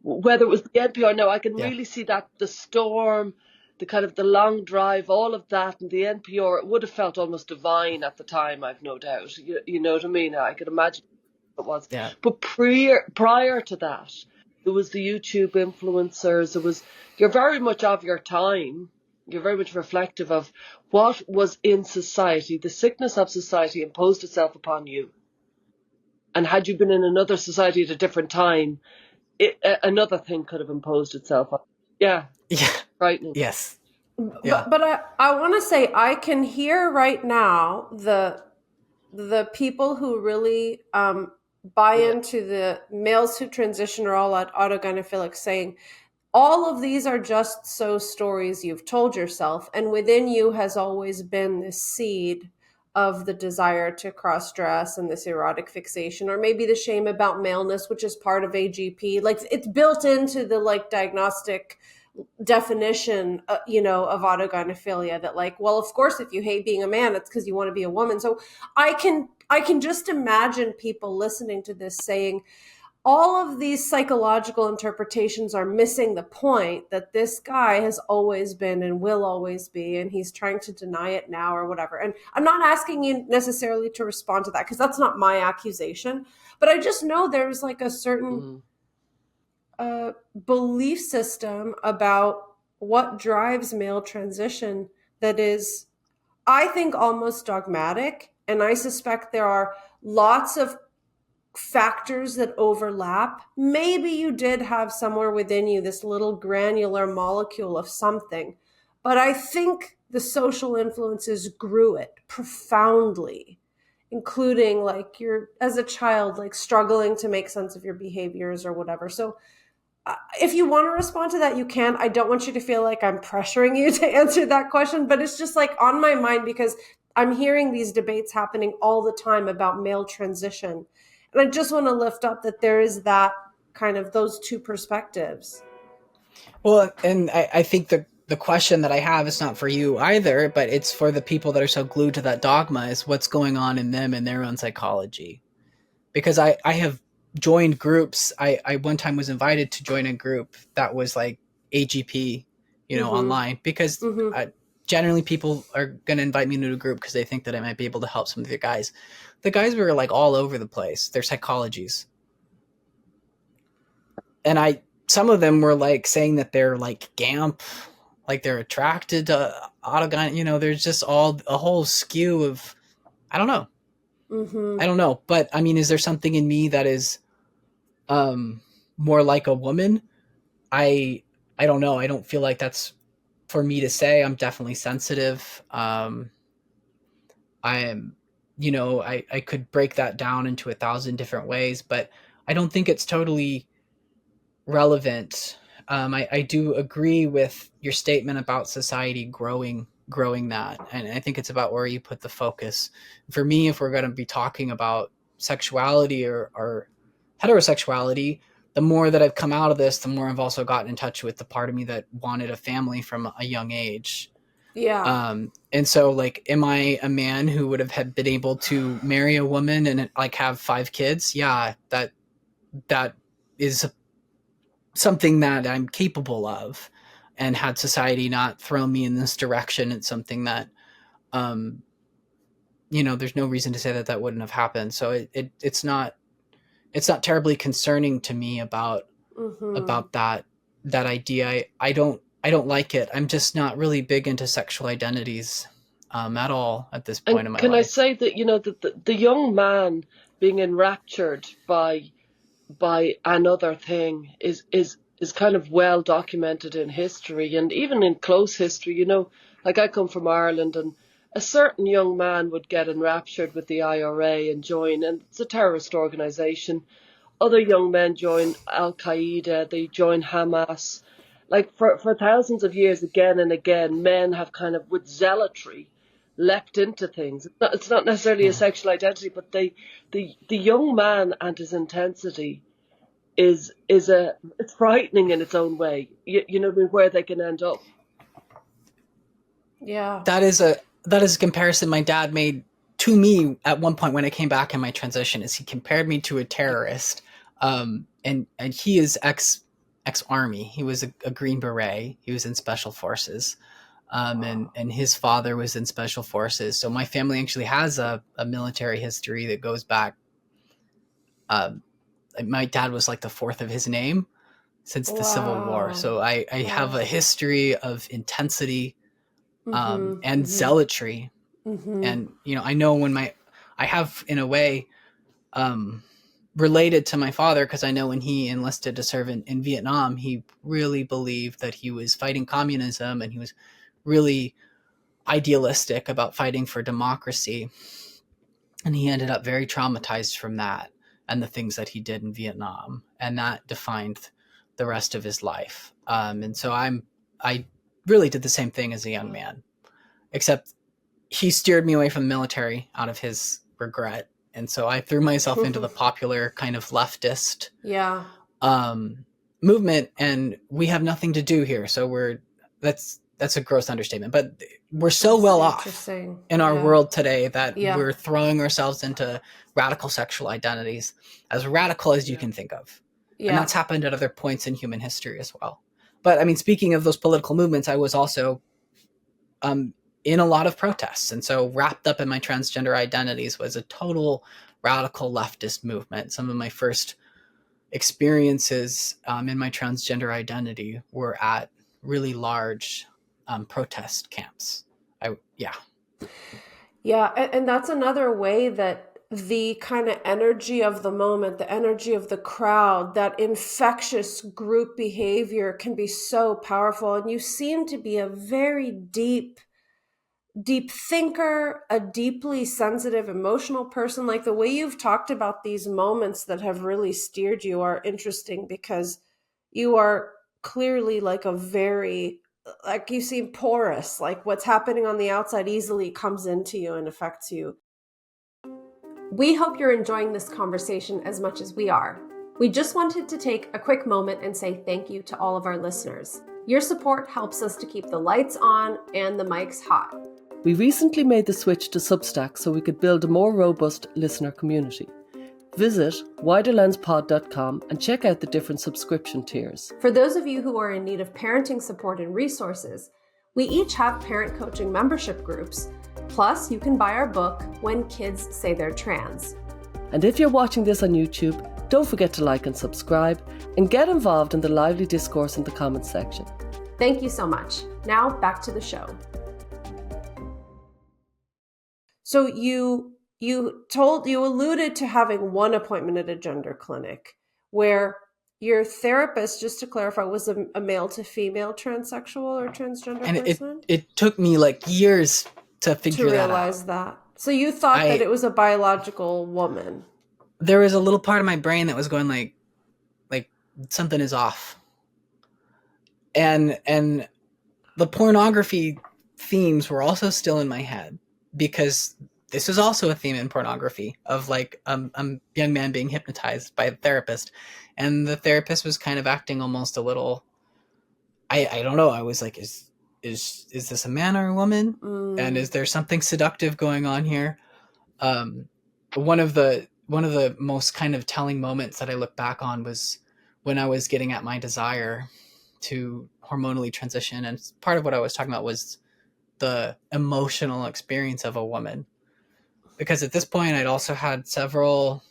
whether it was the NPR. Now I can really see that the storm, the kind of the long drive, all of that, and the NPR, it would have felt almost divine at the time, I've no doubt. You know what I mean? I could imagine it was. Yeah. But prior to that, there was the YouTube influencers. You're very much of your time. You're very much reflective of what was in society. The sickness of society imposed itself upon you. And had you been in another society at a different time, another thing could have imposed itself on you. Yeah. Frightening. Yes. Yeah. But I want to say, I can hear right now the the people who really buy Yeah. into the males who transition are all autogynephilic, saying all of these are just so stories you've told yourself, and within you has always been this seed of the desire to cross dress and this erotic fixation, or maybe the shame about maleness, which is part of AGP. Like it's built into the like diagnostic definition, of autogynephilia, that like, well, of course, if you hate being a man, it's because you want to be a woman. So I can just imagine people listening to this saying, all of these psychological interpretations are missing the point that this guy has always been and will always be, and he's trying to deny it now or whatever. And I'm not asking you necessarily to respond to that because that's not my accusation, but I just know there's like a certain Mm. belief system about what drives male transition that is, I think, almost dogmatic. And I suspect there are lots of factors that overlap. Maybe you did have somewhere within you this little granular molecule of something, but I think the social influences grew it profoundly, including like you're as a child, like struggling to make sense of your behaviors or whatever. So if you want to respond to that, you can. I don't want you to feel like I'm pressuring you to answer that question, but it's just like on my mind because I'm hearing these debates happening all the time about male transition. And I just want to lift up that there is that kind of those two perspectives. Well, and I think the question that I have is not for you either, but it's for the people that are so glued to that dogma, is what's going on in them and their own psychology. Because I have joined groups. I one time was invited to join a group that was like AGP, Mm-hmm. online, because Mm-hmm. generally people are going to invite me to a group because they think that I might be able to help some of the guys. The guys were like all over the place, their psychologies. And some of them were like saying that they're like GAMP, like they're attracted to autogyne. There's just a whole skew of, I don't know. Mm-hmm. I don't know. But I mean, is there something in me that is more like a woman? I I don't know. I don't feel like that's for me to say. I'm definitely sensitive. I am, I could break that down into 1,000 different ways, but I don't think it's totally relevant. I do agree with your statement about society growing that, and I think it's about where you put the focus. For me, if we're going to be talking about sexuality or heterosexuality, the more that I've come out of this, the more I've also gotten in touch with the part of me that wanted a family from a young age. Yeah. And so, like, am I a man who would have had been able to marry a woman and like have 5 kids? Yeah, that is something that I'm capable of. And had society not thrown me in this direction, it's something that, um, there's no reason to say that that wouldn't have happened. So it's not terribly concerning to me Mm-hmm. about that idea. I don't like it. I'm just not really big into sexual identities, at all at this point And in my can I life. say that, the young man being enraptured by another thing is kind of well documented in history and even in close history. Like I come from Ireland, and a certain young man would get enraptured with the IRA and join, and it's a terrorist organization. Other young men join Al Qaeda, they join Hamas. Like for thousands of years, again and again, men have kind of, with zealotry, leapt into things. It's not necessarily a Yeah. sexual identity, but the young man and his intensity it's frightening in its own way. You know where they can end up. Yeah. That is a comparison my dad made to me at one point when I came back in my transition. Is he compared me to a terrorist, and he is ex army. He was a Green Beret. He was in special forces, and his father was in special forces. So my family actually has a military history that goes back. Um, my dad was like the fourth of his name since the Civil War. Wow. So I have a Wow. history of intensity, Mm-hmm. and Mm-hmm. zealotry. Mm-hmm. And I know I have in a way, related to my father, because I know when he enlisted to serve in Vietnam, he really believed that he was fighting communism, and he was really idealistic about fighting for democracy. And he ended up very traumatized from that and the things that he did in Vietnam. And that defined the rest of his life. And so I really did the same thing as a young man, except he steered me away from the military out of his regret. And so I threw myself into the popular kind of leftist movement, and we have nothing to do here. So that's a gross understatement, but we're so well off in our world today that we're throwing ourselves into radical sexual identities, as radical as you can think of. And that's happened at other points in human history as well. But I mean, speaking of those political movements, I was also in a lot of protests. And so wrapped up in my transgender identities was a total radical leftist movement. Some of my first experiences in my transgender identity were at really large protest camps. And that's another way that the kind of energy of the moment, the energy of the crowd, that infectious group behavior can be so powerful. And you seem to be a very deep thinker, a deeply sensitive, emotional person. Like the way you've talked about these moments that have really steered you are interesting, because you are clearly like a very, like you seem porous, like what's happening on the outside easily comes into you and affects you. We hope you're enjoying this conversation as much as we are. We just wanted to take a quick moment and say thank you to all of our listeners. Your support helps us to keep the lights on and the mics hot. We recently made the switch to Substack so we could build a more robust listener community. Visit widerlenspod.com and check out the different subscription tiers. For those of you who are in need of parenting support and resources, we each have parent coaching membership groups. Plus, you can buy our book, When Kids Say They're Trans. And if you're watching this on YouTube, don't forget to like and subscribe and get involved in the lively discourse in the comments section. Thank you so much. Now back to the show. So you alluded to having one appointment at a gender clinic where your therapist, just to clarify, was a male to female transsexual or transgender person? And it took me like years to figure that out. To realize that. So you thought that it was a biological woman. There was a little part of my brain that was going like something is off. And the pornography themes were also still in my head, because this is also a theme in pornography of like a young man being hypnotized by a therapist, and the therapist was kind of acting almost a little, I don't know. I was like, is this a man or a woman? And is there something seductive going on here? One of the most kind of telling moments that I look back on was when I was getting at my desire to hormonally transition. And part of what I was talking about was the emotional experience of a woman, because at this point I'd also had several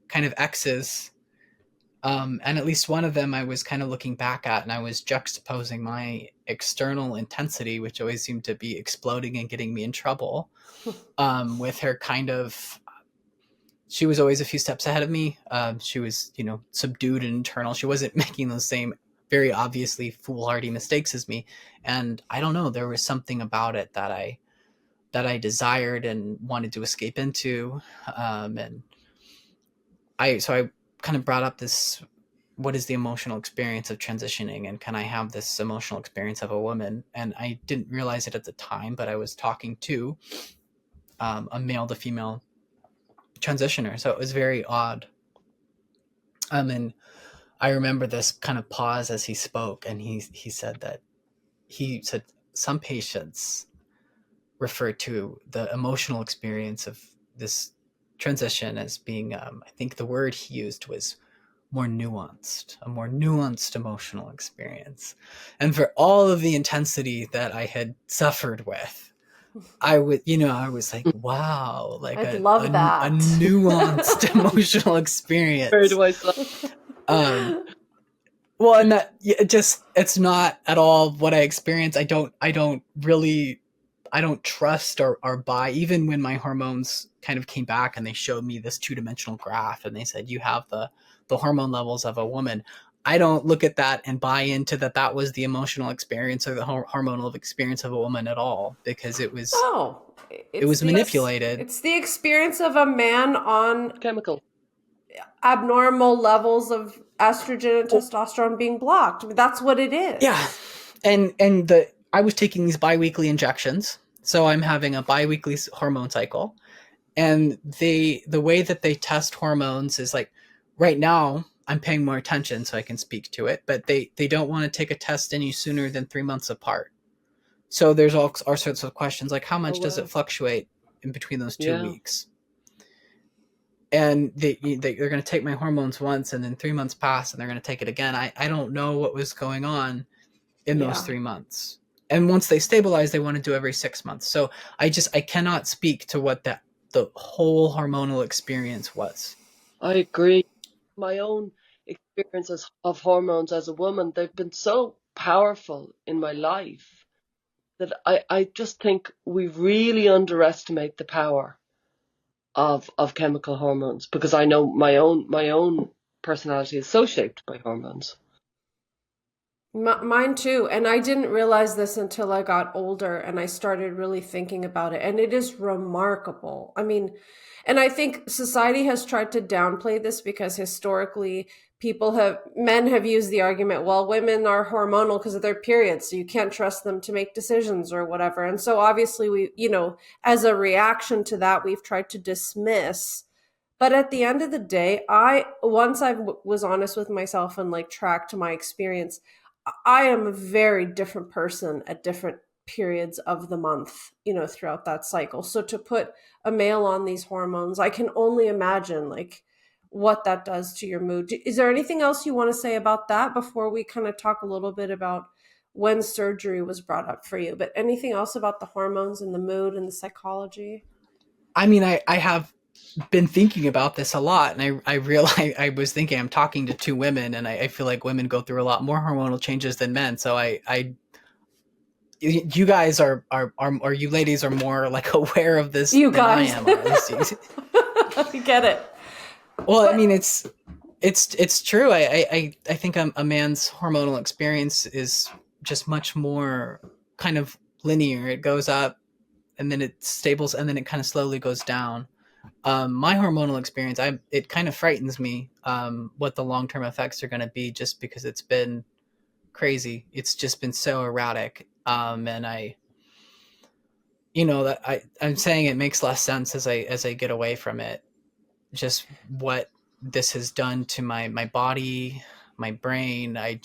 kind of exes, and at least one of them I was kind of looking back at, and I was juxtaposing my external intensity, which always seemed to be exploding and getting me in trouble, with her kind of, she was always a few steps ahead of me. She was, subdued and internal. She wasn't making those same very obviously foolhardy mistakes as me. And I don't know, there was something about it that I desired and wanted to escape into. And I kind of brought up this, what is the emotional experience of transitioning, and can I have this emotional experience of a woman? And I didn't realize it at the time, but I was talking to a male to female transitioner. So it was very odd. And I remember this kind of pause as he spoke, and he said some patients refer to the emotional experience of this transition as being, I think the word he used was a more nuanced emotional experience. And for all of the intensity that I had suffered with, I was like, wow, like I'd love that. A nuanced emotional experience. Where do I start? Well, and that it's not at all what I experienced. I don't trust or buy, even when my hormones kind of came back and they showed me this 2-dimensional graph and they said, you have the hormone levels of a woman. I don't look at that and buy into that was the emotional experience or the hormonal experience of a woman at all, because it was it it's was the manipulated. it's the experience of a man on Chemical. abnormal levels of estrogen and Well, testosterone being blocked. I mean, that's what it yeah, is. and I was taking these biweekly injections, so I'm having a biweekly hormone cycle, and the way that they test hormones is like, right now I'm paying more attention so I can speak to it, but they don't want to take a test any sooner than 3 months apart. So there's all sorts of questions like, how Oh much does it wow. fluctuate in between those two Yeah. weeks? And they're going to take my hormones once, and then 3 months pass, and they're going to take it again. I don't know what was going on in those Yeah. 3 months. And once they stabilize, they want to do every 6 months. So I cannot speak to what the whole hormonal experience was. I agree. My own experiences of hormones as a woman, they've been so powerful in my life that I just think we really underestimate the power of chemical hormones, because I know my own personality is so shaped by hormones. Mine too. And I didn't realize this until I got older and I started really thinking about it. And it is remarkable. I mean, and I think society has tried to downplay this because historically men have used the argument, well, women are hormonal because of their periods, so you can't trust them to make decisions or whatever. And so obviously as a reaction to that, we've tried to dismiss. But at the end of the day, once I was honest with myself and like tracked my experience, I am a very different person at different periods of the month, throughout that cycle. So to put a male on these hormones, I can only imagine like what that does to your mood. Is there anything else you want to say about that before we kind of talk a little bit about when surgery was brought up for you? But anything else about the hormones and the mood and the psychology? I mean, I have been thinking about this a lot, and I realized I was thinking I'm talking to two women, and I feel like women go through a lot more hormonal changes than men. So you guys or you ladies are more like aware of this You than I guys. am, or at least I get it. well, I But mean, it's true. I think a man's hormonal experience is just much more kind of linear. It goes up, and then it stables, and then it kind of slowly goes down. My hormonal experience, it kind of frightens me, what the long term effects are going to be, just because it's been crazy. It's just been so erratic, and I'm saying it makes less sense as I get away from it. Just what this has done to my body, my brain. I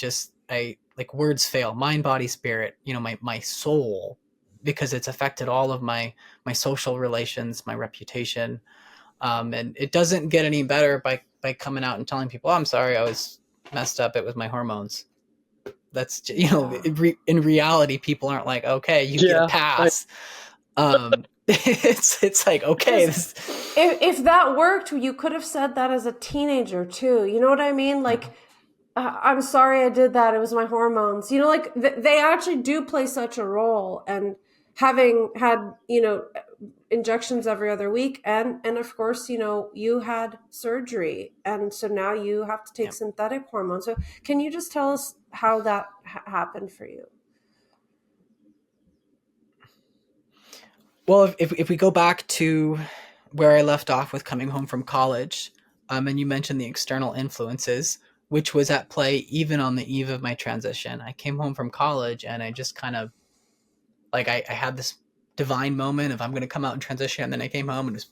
like, words fail. Mind, body, spirit. My soul, because it's affected all of my social relations, my reputation. And it doesn't get any better by coming out and telling people, oh, I'm sorry, I was messed up. It was my hormones. That's yeah. in reality, people aren't like, okay, you get a Yeah. pass. It's like, okay, Because this. if that worked, you could have said that as a teenager too. You know what I mean? Like, I'm sorry I did that. It was my hormones. Like they actually do play such a role. And having had, injections every other week, and of course, you had surgery, and so now you have to take Yeah. synthetic hormones. So can you just tell us how that happened for you? Well, if we go back to where I left off with coming home from college, and you mentioned the external influences, which was at play even on the eve of my transition. I came home from college, and I just kind of, like, I had this divine moment of, I'm going to come out and transition, and then I came home and it was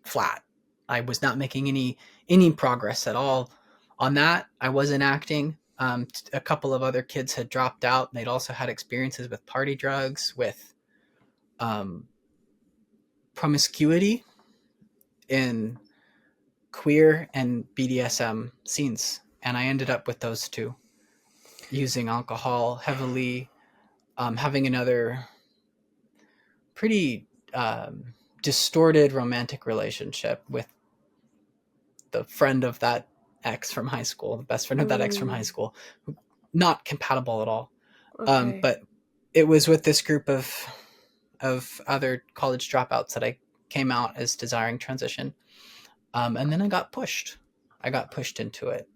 flat. I was not making any progress at all on that. I wasn't acting. A couple of other kids had dropped out, and they'd also had experiences with party drugs, with um, promiscuity in queer and BDSM scenes. And I ended up with those two, using alcohol heavily, having another pretty distorted romantic relationship with the friend of that ex from high school, the best friend of that ex from high Mm, school, not compatible at all. okay. But it was with this group of other college dropouts that I came out as desiring transition. And then I got pushed. I got pushed into it,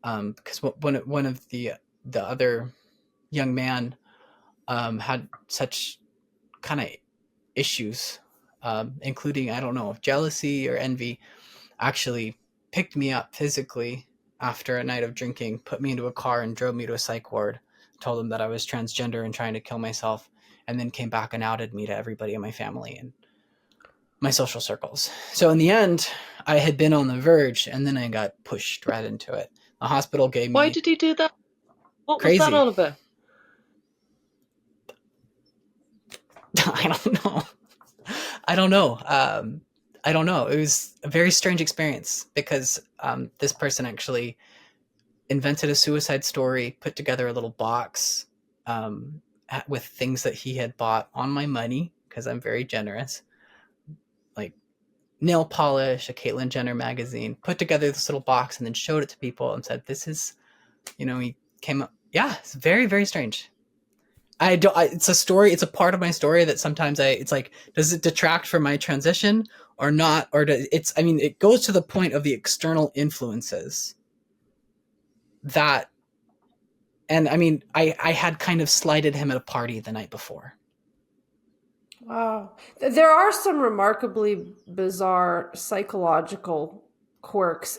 because one of the other young man had such kind of issues, including, I don't know, jealousy or envy, actually picked me up physically after a night of drinking, put me into a car and drove me to a psych ward, told them that I was transgender and trying to kill myself, and then came back and outed me to everybody in my family and my social circles. So in the end, I had been on the verge, and then I got pushed right into it. The hospital gave Why me did he do that? What was that crazy. all about? I don't know. I don't know. I don't know. It was a very strange experience because this person actually invented a suicide story, put together a little box with things that he had bought on my money, because I'm very generous, like nail polish, a Caitlyn Jenner magazine, put together this little box and then showed it to people and said, this is, he came up. Yeah, it's very, very strange. It's a story. It's a part of my story that sometimes it's like, does it detract from my transition or not? Or it goes to the point of the external influences that, and I had kind of slighted him at a party the night before. Wow. There are some remarkably bizarre psychological quirks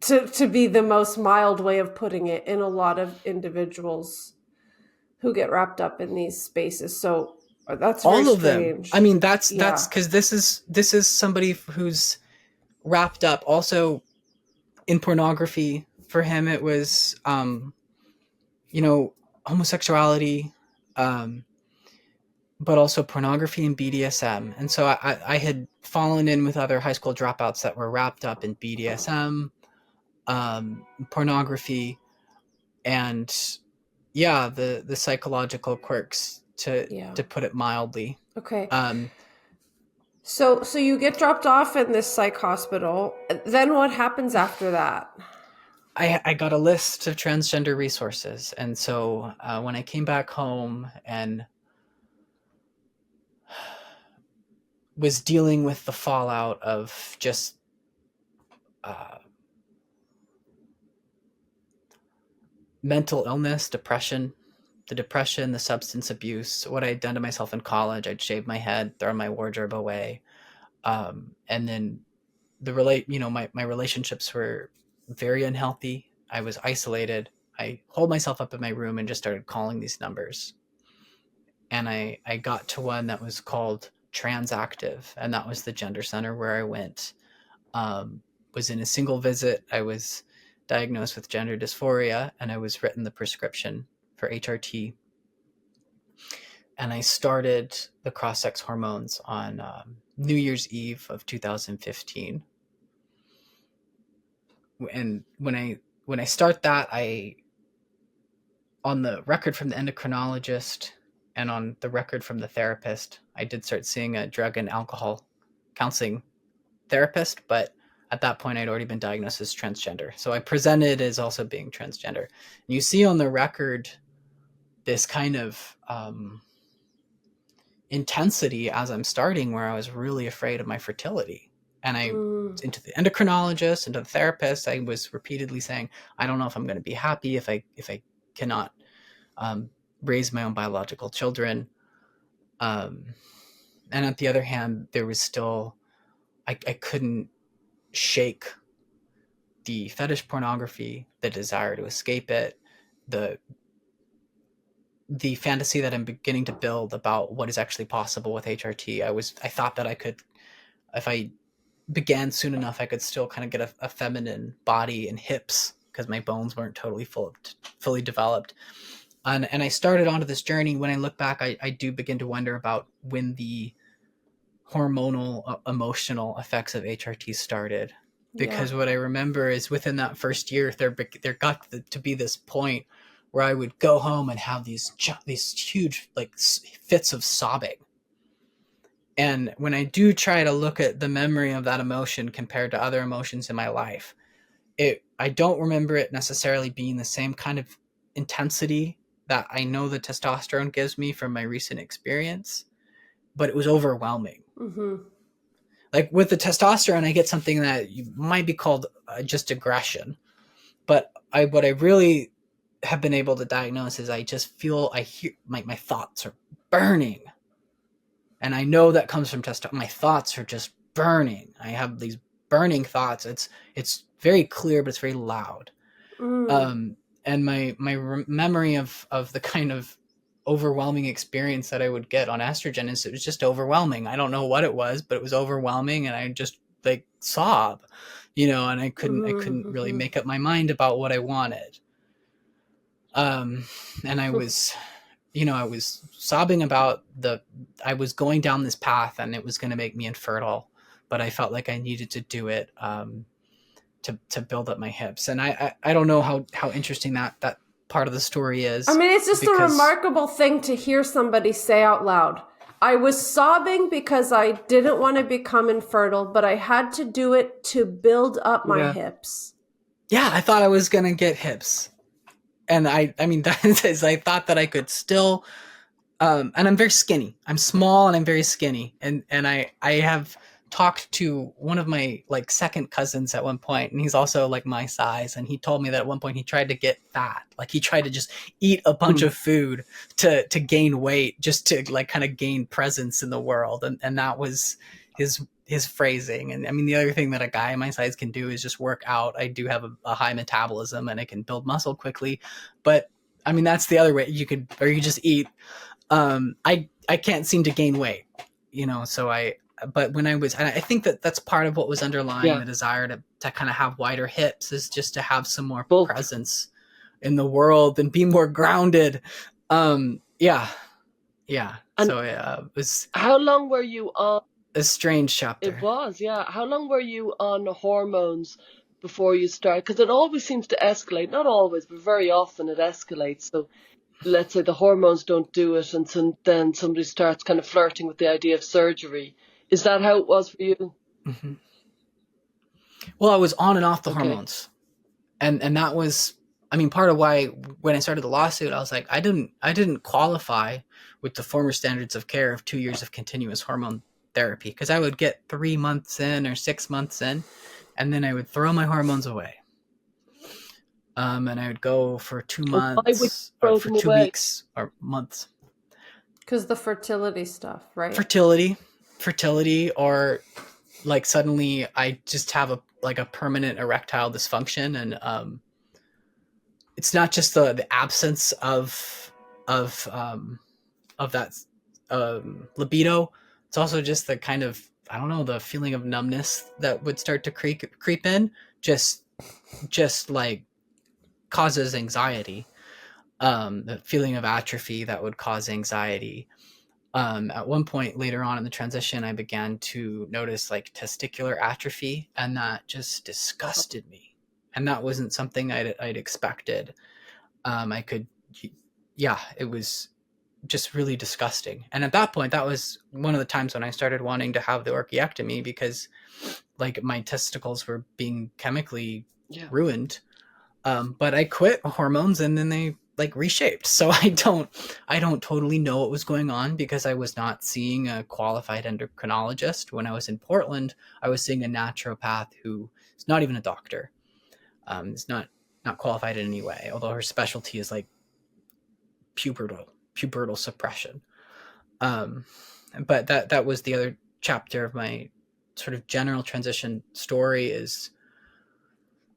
to be the most mild way of putting it, in a lot of individuals who get wrapped up in these spaces. So that's very All of them. strange. That's because this is somebody who's wrapped up also in pornography. For him, it was homosexuality, but also pornography and BDSM. And so I had fallen in with other high school dropouts that were wrapped up in BDSM, pornography, and the psychological quirks, to put it mildly. Okay. So you get dropped off in this psych hospital. Then what happens after that? I got a list of transgender resources. And so when I came back home and was dealing with the fallout of just mental illness, depression, the substance abuse, what I had done to myself in college, I'd shave my head, throw my wardrobe away. And then my relationships were very unhealthy. I was isolated. I holed myself up in my room and just started calling these numbers. And I got to one that was called Transactive, and that was the gender center where I went. Was in a single visit. I was diagnosed with gender dysphoria, and I was written the prescription for HRT. And I started the cross-sex hormones on New Year's Eve of 2015. And when I start that, on the record from the endocrinologist and on the record from the therapist, I did start seeing a drug and alcohol counseling therapist, but at that point I'd already been diagnosed as transgender. So I presented as also being transgender. And you see on the record this kind of intensity as I'm starting, where I was really afraid of my fertility. And into the endocrinologist, into the therapist, I was repeatedly saying, I don't know if I'm going to be happy if I cannot raise my own biological children. And on the other hand, there was still, I couldn't shake the fetish pornography, the desire to escape it, the fantasy that I'm beginning to build about what is actually possible with HRT. I thought that I could, if I began soon enough, I could still kind of get a feminine body and hips, because my bones weren't totally fully developed. And I started onto this journey. When I look back, I do begin to wonder about when the hormonal, emotional effects of HRT started. Because what I remember is within that first year, there got to be this point where I would go home and have these huge fits of sobbing. And when I do try to look at the memory of that emotion compared to other emotions in my life, I don't remember it necessarily being the same kind of intensity that I know the testosterone gives me from my recent experience, but it was overwhelming. Mm-hmm. Like with the testosterone, I get something that might be called just aggression. But what I really have been able to diagnose is I just feel, I hear my thoughts are burning. And I know that comes from testosterone. My thoughts are just burning. I have these burning thoughts. It's very clear, but it's very loud. Mm. And my memory of the kind of overwhelming experience that I would get on estrogen is it was just overwhelming. I don't know what it was, but it was overwhelming, and I just like sob, and I couldn't really Mm-hmm. make up my mind about what I wanted. And I was sobbing about I was going down this path and it was going to make me infertile, but I felt like I needed to do it, to build up my hips. And I don't know how interesting that part of the story I is, mean, it's just a because remarkable thing to hear somebody say out loud. I was sobbing because I didn't want to become infertile, but I had to do it to build up my Yeah. hips. yeah, I thought I was going to get hips. And I mean, that is, I thought that I could still, and I'm very skinny. I'm small and I'm very skinny. And I have talked to one of my like second cousins at one point, and he's also like my size. And he told me that at one point he tried to get fat. Like he tried to just eat a bunch of food to gain weight, just to like kind of gain presence in the world. And that was his phrasing. And I mean, the other thing that a guy my size can do is just work out. I do have a high metabolism and I can build muscle quickly, but I mean, that's the other way you could, or you just eat. I can't seem to gain weight, so but when and I think that that's part of what was underlying Yeah. the desire to kind of have wider hips, is just to have some more Bulk. presence in the world and be more grounded. Yeah. And So it was how long were you on? a strange It chapter. was, yeah. How long were you on hormones before you start? Because it always seems to escalate. Not always, but very often it escalates. So let's say the hormones don't do it, and then somebody starts kind of flirting with the idea of surgery. Is that how it was for you? Mm-hmm. Well, I was on and off the Okay. hormones, and that was, I mean, part of why when I started the lawsuit, I was like, I didn't qualify with the former standards of care of 2 years of continuous hormone therapy, because I would get 3 months in or 6 months in, and then I would throw my hormones away. And I would go for two And why would you months or throw for them two away? weeks or months. Because the fertility stuff, right? Fertility, or like suddenly I just have a permanent erectile dysfunction, and it's not just the absence of that libido. It's also just the kind of, I don't know, the feeling of numbness that would start to creep in. Just like causes anxiety. The feeling of atrophy that would cause anxiety. At one point later on in the transition, I began to notice like testicular atrophy, and that just disgusted me. And that wasn't something I'd expected. I could, yeah, it was just really disgusting. And at that point, that was one of the times when I started wanting to have the orchiectomy, because like my testicles were being chemically Yeah. ruined. But I quit hormones and then they like reshaped. So I don't totally know what was going on, because I was not seeing a qualified endocrinologist. When I was in Portland, I was seeing a naturopath who is not even a doctor. Is not qualified in any way, although her specialty is like pubertal suppression. Um, but that was the other chapter of my sort of general transition story, is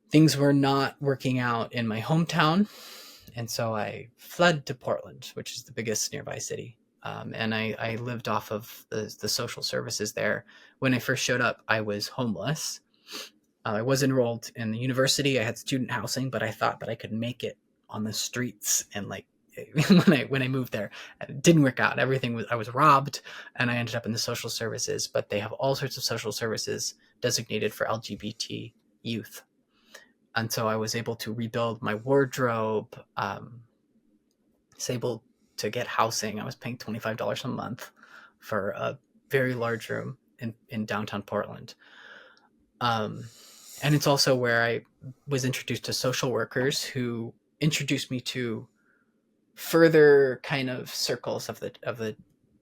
things were not working out in my hometown. And so I fled to Portland, which is the biggest nearby city. And I lived off of the social services there. When I first showed up, I was homeless. I was enrolled in the university. I had student housing, but I thought that I could make it on the streets. And like when I moved there, it didn't work out. I was robbed, and I ended up in the social services. But they have all sorts of social services designated for LGBT youth. And so I was able to rebuild my wardrobe. Was able to get housing. I was paying $25 a month for a very large room in downtown Portland. And it's also where I was introduced to social workers who introduced me to further kind of circles of the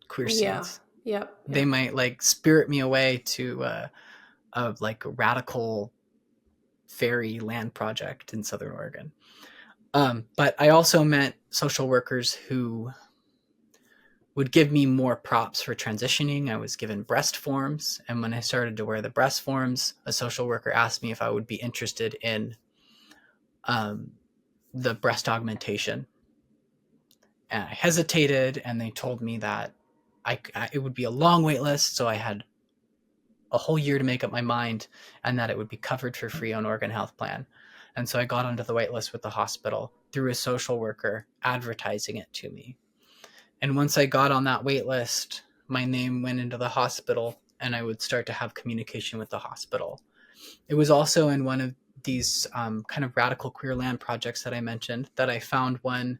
queer scenes. Yep. They might like spirit me away to a like radical fairy land project in Southern Oregon. But I also met social workers who would give me more props for transitioning. I was given breast forms, and when I started to wear the breast forms, a social worker asked me if I would be interested in the breast augmentation. And I hesitated, and they told me that it would be a long wait list, so I had a whole year to make up my mind, and that it would be covered for free on Oregon Health Plan. And so I got onto the wait list with the hospital through a social worker advertising it to me. And once I got on that wait list, my name went into the hospital, and I would start to have communication with the hospital. It was also in one of these kind of radical queer land projects that I mentioned that I found one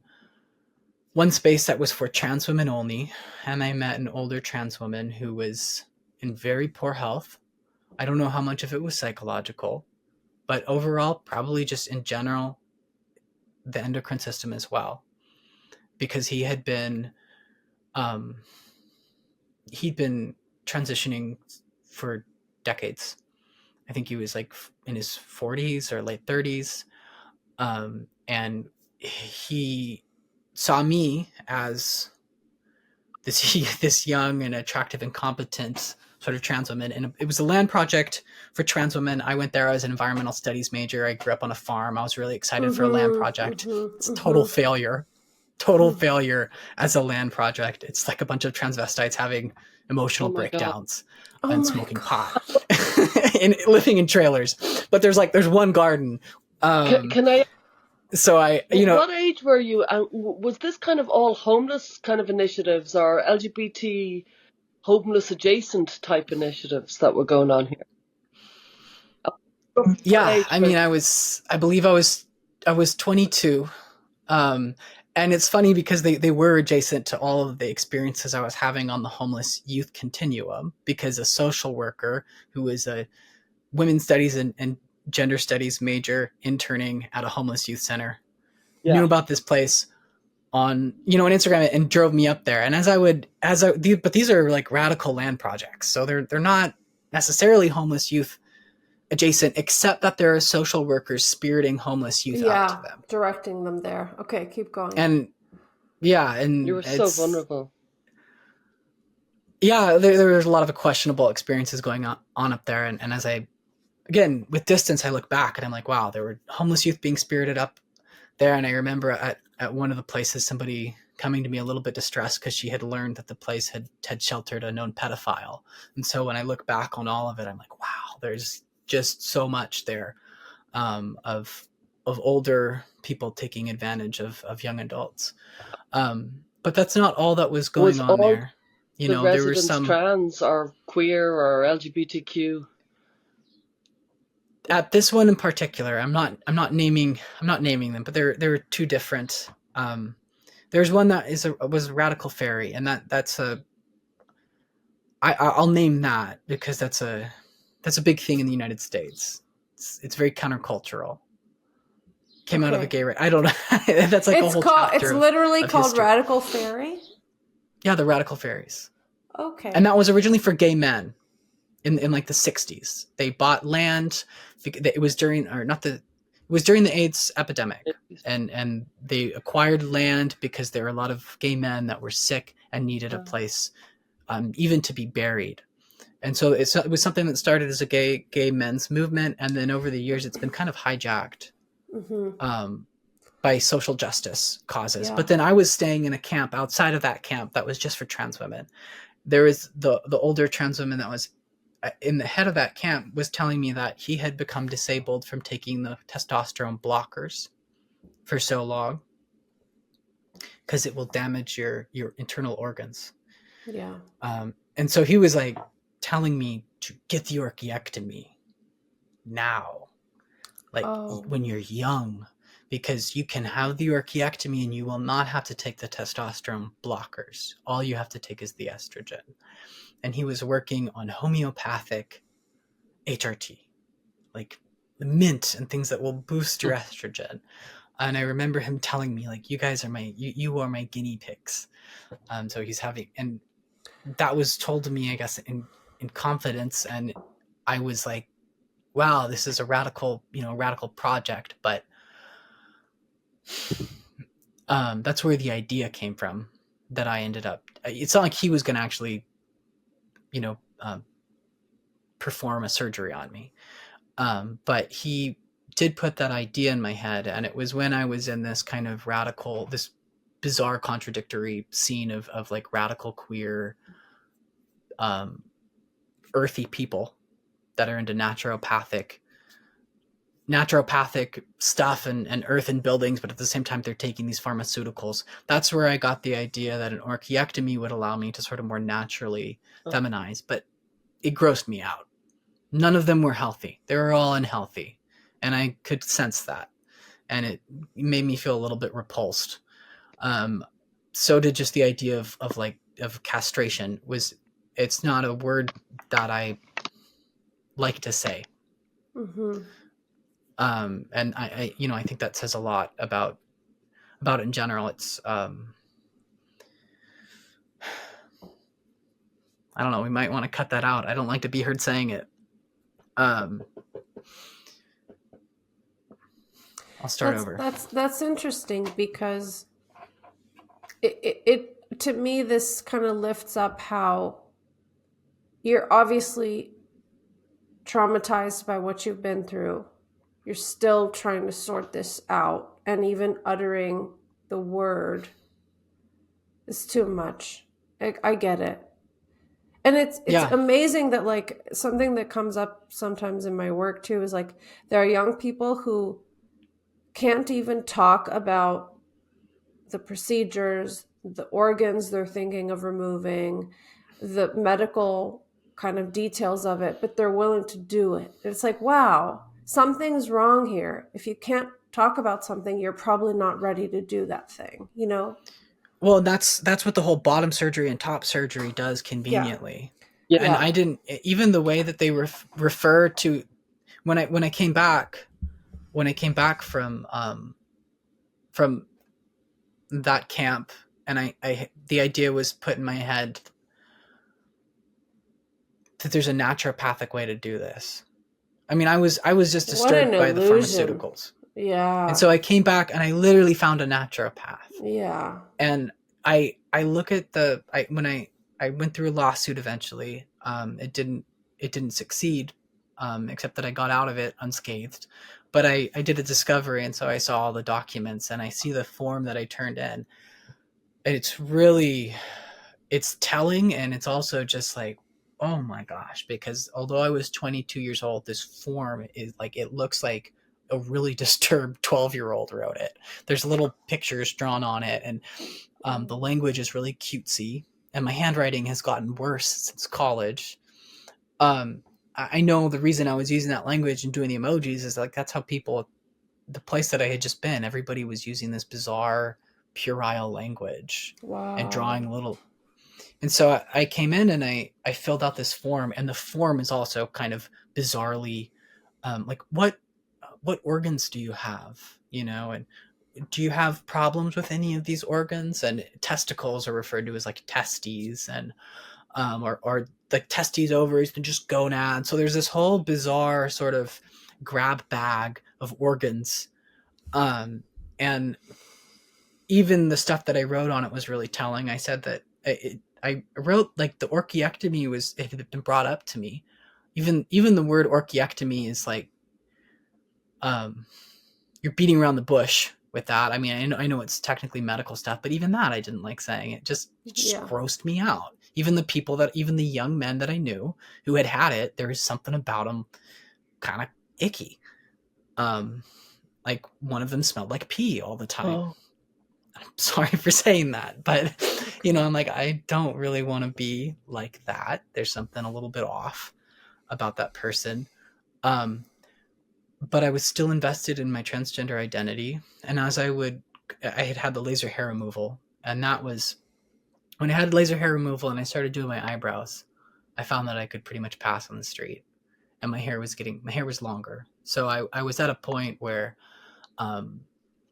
space that was for trans women only, and I met an older trans woman who was in very poor health. I don't know how much of it was psychological, but overall, probably just in general, the endocrine system as well, because he'd been transitioning for decades. I think he was like in his 40s or late 30s, and he saw me as this young and attractive and competent sort of trans woman. And it was a land project for trans women. I went there as an environmental studies major. I grew up on a farm. I was really excited for a land project. It's total failure as a land project. It's like a bunch of transvestites having emotional breakdowns and smoking pot and living in trailers. But there's one garden. Can I? So what age were you? Was this kind of all homeless kind of initiatives or LGBT homeless adjacent type initiatives that were going on here? Yeah, I mean, I believe I was 22. And it's funny because they were adjacent to all of the experiences I was having on the homeless youth continuum, because a social worker who was a women's studies and gender studies major interning at a homeless youth center knew about this place on Instagram and drove me up there. And but these are like radical land projects, so they're not necessarily homeless youth adjacent, except that there are social workers spiriting homeless youth up to them, directing them there. Okay, keep going. And you were so vulnerable. Yeah, there's a lot of questionable experiences going on up there, and as again, with distance, I look back and I'm like, wow, there were homeless youth being spirited up there. And I remember at one of the places, somebody coming to me a little bit distressed because she had learned that the place had sheltered a known pedophile. And so when I look back on all of it, I'm like, wow, there's just so much there of older people taking advantage of young adults. But that's not all that was going on there. There were some trans or queer or LGBTQ. At this one in particular, I'm not naming them, but there are two different. There's one that was a radical fairy, and I'll name that because that's a big thing in the United States. It's very countercultural. Came out of a gay right. I don't know. That's like a whole chapter. It's literally called Radical Fairy. Yeah, the Radical Fairies. Okay. And that was originally for gay men in like the 60s. They bought land. It was during the AIDS epidemic, and they acquired land because there were a lot of gay men that were sick and needed a place even to be buried. And so it was something that started as a gay men's movement, and then over the years it's been kind of hijacked by social justice causes. Yeah. But then I was staying in a camp outside of that camp that was just for trans women. There was the older trans woman that was in the head of that camp was telling me that he had become disabled from taking the testosterone blockers for so long because it will damage your internal organs. Yeah. And so he was like telling me to get the orchiectomy now, like when you're young, because you can have the orchiectomy and you will not have to take the testosterone blockers. All you have to take is the estrogen. And he was working on homeopathic HRT, like the mint and things that will boost your estrogen. And I remember him telling me, like, you are my guinea pigs. So he's having, and that was told to me, I guess, in confidence. And I was like, wow, this is a radical project. But that's where the idea came from. that I ended up, it's not like he was going to actually, you know, perform a surgery on me. But he did put that idea in my head. And it was when I was in this kind of radical, this bizarre contradictory scene of like radical queer, earthy people that are into naturopathic stuff and earth and buildings, but at the same time they're taking these pharmaceuticals. That's where I got the idea that an orchiectomy would allow me to sort of more naturally feminize, but it grossed me out. None of them were healthy. They were all unhealthy, and I could sense that, and it made me feel a little bit repulsed. So did just the idea of castration. It's not a word that I like to say. Mm-hmm. And I think that says a lot about it in general. It's, I don't know, we might want to cut that out. I don't like to be heard saying it. I'll start over. That's interesting, because it to me, this kind of lifts up how you're obviously traumatized by what you've been through. You're still trying to sort this out, and even uttering the word is too much. I get it. And it's amazing that, like, something that comes up sometimes in my work too is like there are young people who can't even talk about the procedures, the organs they're thinking of removing, the medical kind of details of it, but they're willing to do it. It's like, wow, something's wrong here. If you can't talk about something, you're probably not ready to do that thing, you know? Well, that's what the whole bottom surgery and top surgery does conveniently. Yeah. And I didn't, even the way that they refer to, when I came back from that camp, and I the idea was put in my head that there's a naturopathic way to do this. I mean, I was just disturbed by the pharmaceuticals. Yeah. And so I came back and I literally found a naturopath. Yeah. And I look at when I went through a lawsuit eventually. It didn't succeed, except that I got out of it unscathed. But I did a discovery, and so I saw all the documents, and I see the form that I turned in. And it's telling, and it's also just like, oh my gosh, because although I was 22 years old, this form is like, it looks like a really disturbed 12-year-old wrote it. There's little pictures drawn on it, and the language is really cutesy, and my handwriting has gotten worse since college. I know the reason I was using that language and doing the emojis is like, that's how the place that I had just been, everybody was using this bizarre puerile language. Wow. And drawing little. And so I came in and I filled out this form, and the form is also kind of bizarrely, like, what organs do you have? You know, and do you have problems with any of these organs? And testicles are referred to as like testes, and or like testes, ovaries, and just gonads. So there's this whole bizarre sort of grab bag of organs, and even the stuff that I wrote on it was really telling. I said that I wrote like the orchiectomy it had been brought up to me. Even the word orchiectomy is like, you're beating around the bush with that. I mean, I know it's technically medical stuff, but even that I didn't like saying. It just grossed me out. Even the young men that I knew who had it, there was something about them kind of icky. Like one of them smelled like pee all the time. Oh. I'm sorry for saying that, but I'm like, I don't really want to be like that. There's something a little bit off about that person. But I was still invested in my transgender identity. And as I had the laser hair removal, and that was when I had laser hair removal and I started doing my eyebrows, I found that I could pretty much pass on the street, and my hair was longer. So I was at a point where,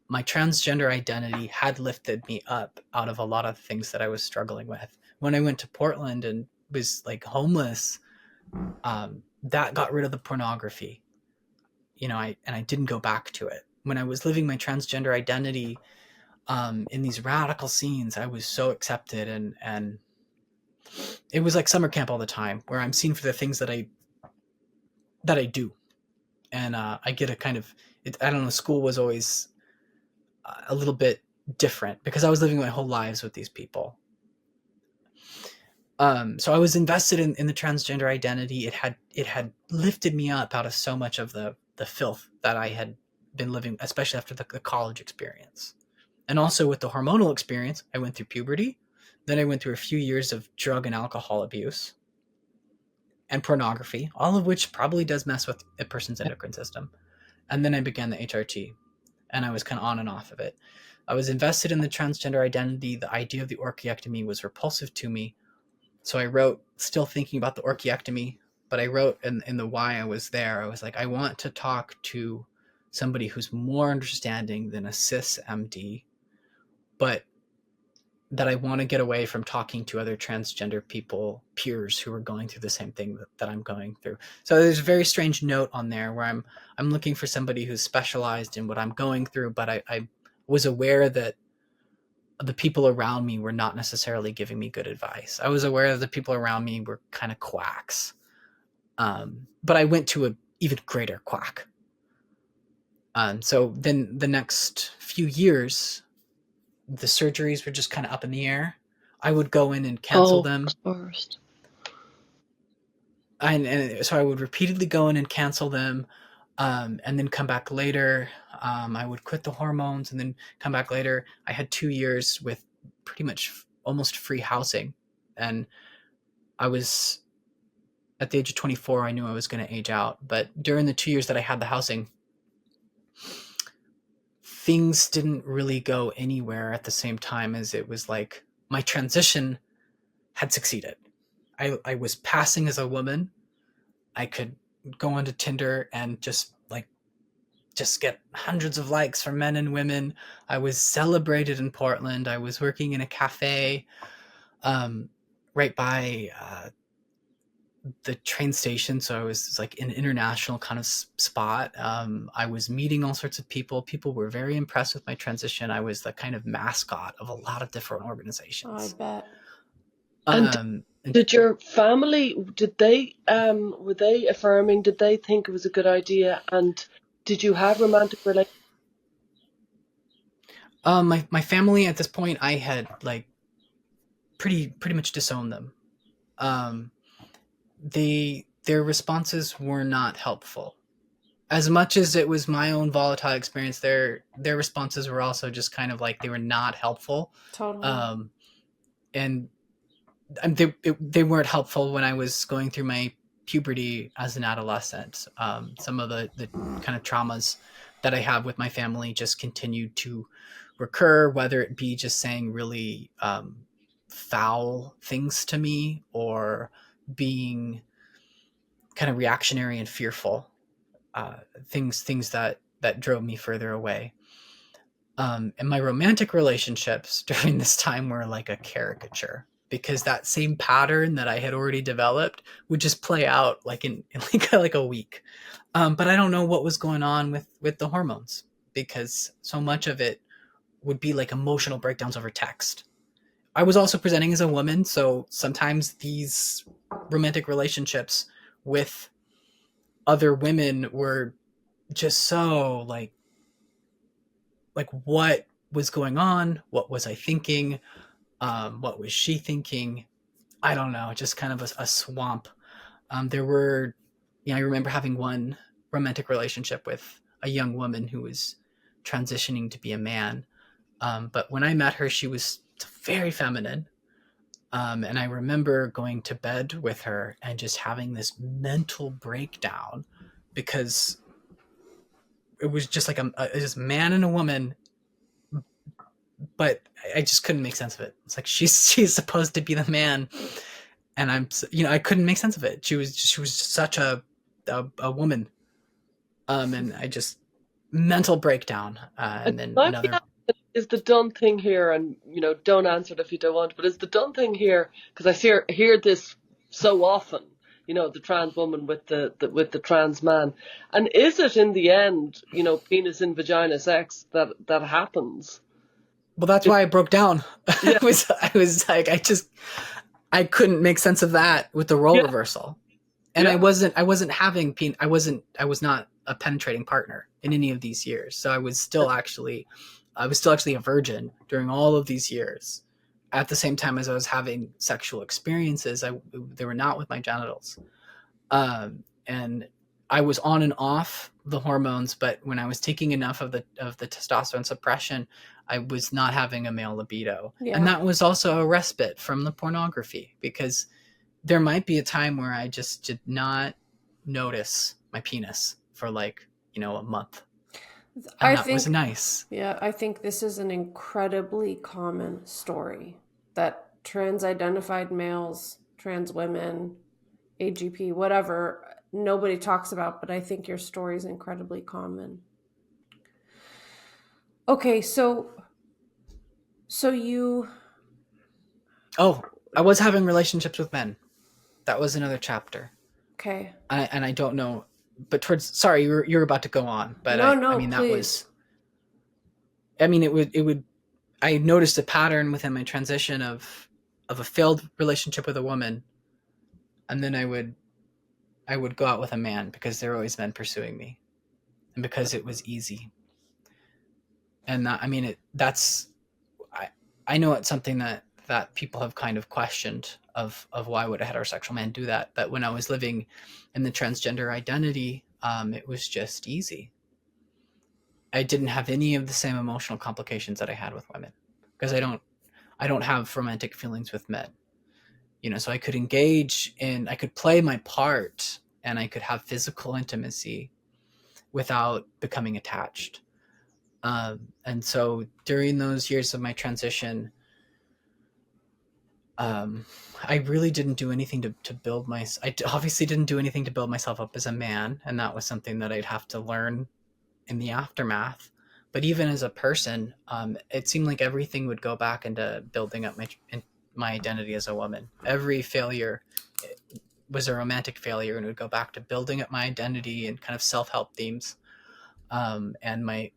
my transgender identity had lifted me up out of a lot of things that I was struggling with. When I went to Portland and was like homeless, that got rid of the pornography, and I didn't go back to it. When I was living my transgender identity, in these radical scenes. I was so accepted, and it was like summer camp all the time, where I'm seen for the things that I do, and I get a kind of I don't know. School was always a little bit different because I was living my whole lives with these people. So I was invested in the transgender identity. It had lifted me up out of so much of the filth that I had been living, especially after the college experience. And also with the hormonal experience, I went through puberty. Then I went through a few years of drug and alcohol abuse and pornography, all of which probably does mess with a person's endocrine system. And then I began the HRT, and I was kind of on and off of it. I was invested in the transgender identity. The idea of the orchiectomy was repulsive to me. So I wrote, still thinking about the orchiectomy, but I wrote in the why I was there, I was like, I want to talk to somebody who's more understanding than a cis MD, but that I want to get away from talking to other transgender people, peers who are going through the same thing that I'm going through. So there's a very strange note on there where I'm looking for somebody who's specialized in what I'm going through, but I was aware that the people around me were not necessarily giving me good advice. I was aware that the people around me were kind of quacks. But I went to an even greater quack. So then the next few years, the surgeries were just kind of up in the air. I would go in and cancel them. Forrest. And so I would repeatedly go in and cancel them, and then come back later. I would quit the hormones and then come back later. I had 2 years with pretty much almost free housing. And I was at the age of 24, I knew I was going to age out. But during the 2 years that I had the housing, things didn't really go anywhere at the same time as it was like my transition had succeeded. I was passing as a woman. I could go onto Tinder and just get hundreds of likes from men and women. I was celebrated in Portland. I was working in a cafe right by the train station, so I was like an international kind of spot. I was meeting all sorts of people. People were very impressed with my transition. I was the kind of mascot of a lot of different organizations. I bet. And did your family, were they affirming? Did they think it was a good idea? And did you have romantic relations? My family at this point, I had like pretty much disowned them. Their responses were not helpful. As much as it was my own volatile experience, their responses were also just kind of like they were not helpful. Totally. And they weren't helpful when I was going through my puberty as an adolescent. Some of the kind of traumas that I have with my family just continued to recur, whether it be just saying really foul things to me or being kind of reactionary and fearful, things that drove me further away. And my romantic relationships during this time were like a caricature, because that same pattern that I had already developed would just play out like in like a week. But I don't know what was going on with the hormones, because so much of it would be like emotional breakdowns over text. I was also presenting as a woman, so sometimes these romantic relationships with other women were just so like what was going on? What was I thinking? What was she thinking? I don't know, just kind of a swamp. There were, I remember having one romantic relationship with a young woman who was transitioning to be a man. But when I met her, she was very feminine. And I remember going to bed with her and just having this mental breakdown, because it was just like a man and a woman, but I just couldn't make sense of it. It's like she's supposed to be the man, and I couldn't make sense of it. She was such a woman, and I just mental breakdown, and then another. Is the done thing here, and don't answer it if you don't want, but is the done thing here, because I hear this so often, the trans woman with the trans man, and is it in the end, penis in vagina sex that happens? Well, that's why I broke down. Yeah, I was like, I couldn't make sense of that with the role yeah, reversal. And yeah. I wasn't having I was not a penetrating partner in any of these years. So I was still actually a virgin during all of these years. At the same time as I was having sexual experiences, they were not with my genitals. And I was on and off the hormones, but when I was taking enough of the testosterone suppression, I was not having a male libido. And Yeah. that was also a respite from the pornography, because there might be a time where I just did not notice my penis for like, a month. And I that was think, nice. yeah, I think this is an incredibly common story that trans identified males, trans women, AGP, whatever, nobody talks about, but I think your story is incredibly common. Okay, so you Oh, I was having relationships with men. That was another chapter. okay. And I don't know, but sorry, you're about to go on, but No, I no, mean, that please. was, I mean, it would, I noticed a pattern within my transition of a failed relationship with a woman. And then I would go out with a man because there were always men pursuing me, and because it was easy. And that, I mean, I, I know it's something that people have kind of questioned of why would a heterosexual man do that. But when I was living in the transgender identity, it was just easy. I didn't have any of the same emotional complications that I had with women, because I don't have romantic feelings with men. So I could I could play my part, and I could have physical intimacy without becoming attached. And so during those years of my transition, um, I really didn't do anything to build I obviously didn't do anything to build myself up as a man, and that was something that I'd have to learn in the aftermath. But even as a person, it seemed like everything would go back into building up my identity as a woman. Every failure was a romantic failure, and it would go back to building up my identity and kind of self-help themes. And my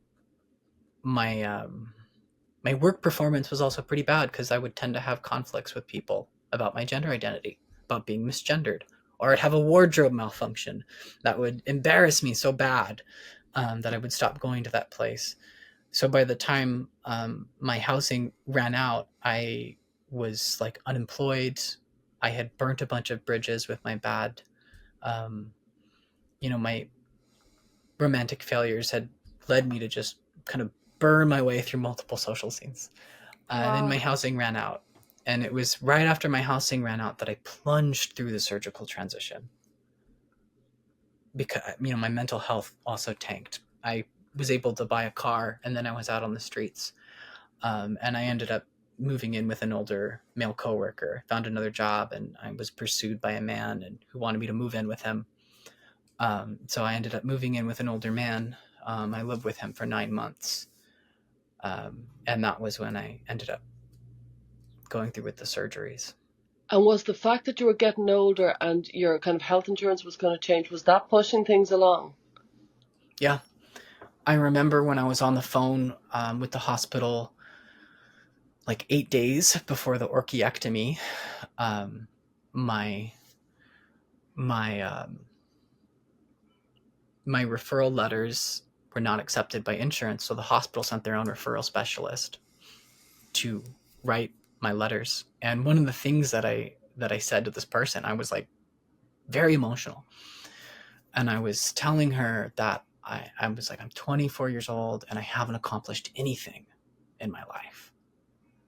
my work performance was also pretty bad, because I would tend to have conflicts with people about my gender identity, about being misgendered, or I'd have a wardrobe malfunction that would embarrass me so bad, that I would stop going to that place. So by the time my housing ran out, I was like unemployed. I had burnt a bunch of bridges with my bad, um, my romantic failures had led me to just kind of burn my way through multiple social scenes. And then Wow. my housing ran out. And it was right after my housing ran out that I plunged through the surgical transition, because, my mental health also tanked. I was able to buy a car, and then I was out on the streets. And I ended up moving in with an older male coworker, found another job, and I was pursued by a man and who wanted me to move in with him. So I ended up moving in with an older man. I lived with him for 9 months. And that was when I ended up going through with the surgeries. And was the fact that you were getting older and your kind of health insurance was going to change, was that pushing things along? Yeah. I remember when I was on the phone with the hospital like 8 days before the orchiectomy, um, my my my referral letters were not accepted by insurance, so the hospital sent their own referral specialist to write my letters. And one of the things that I said to this person, I was like very emotional, and I was telling her that I was like, I'm 24 years old and I haven't accomplished anything in my life.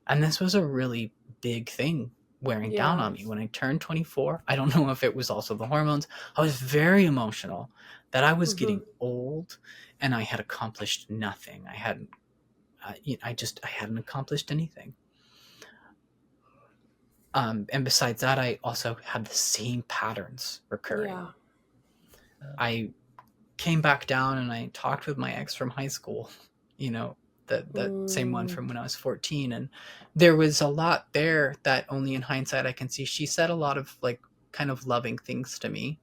And this was a really big thing wearing down Yeah. on me when I turned 24. I don't know if it was also the hormones. I was very emotional that I was Hmm. getting old and I had accomplished nothing. I hadn't, I hadn't accomplished anything. And besides that, I also had the same patterns recurring. Yeah. I came back down and I talked with my ex from high school, you know, the same one Mm. from when I was 14. And there was a lot there that only in hindsight I can see. She said a lot of like kind of loving things to me.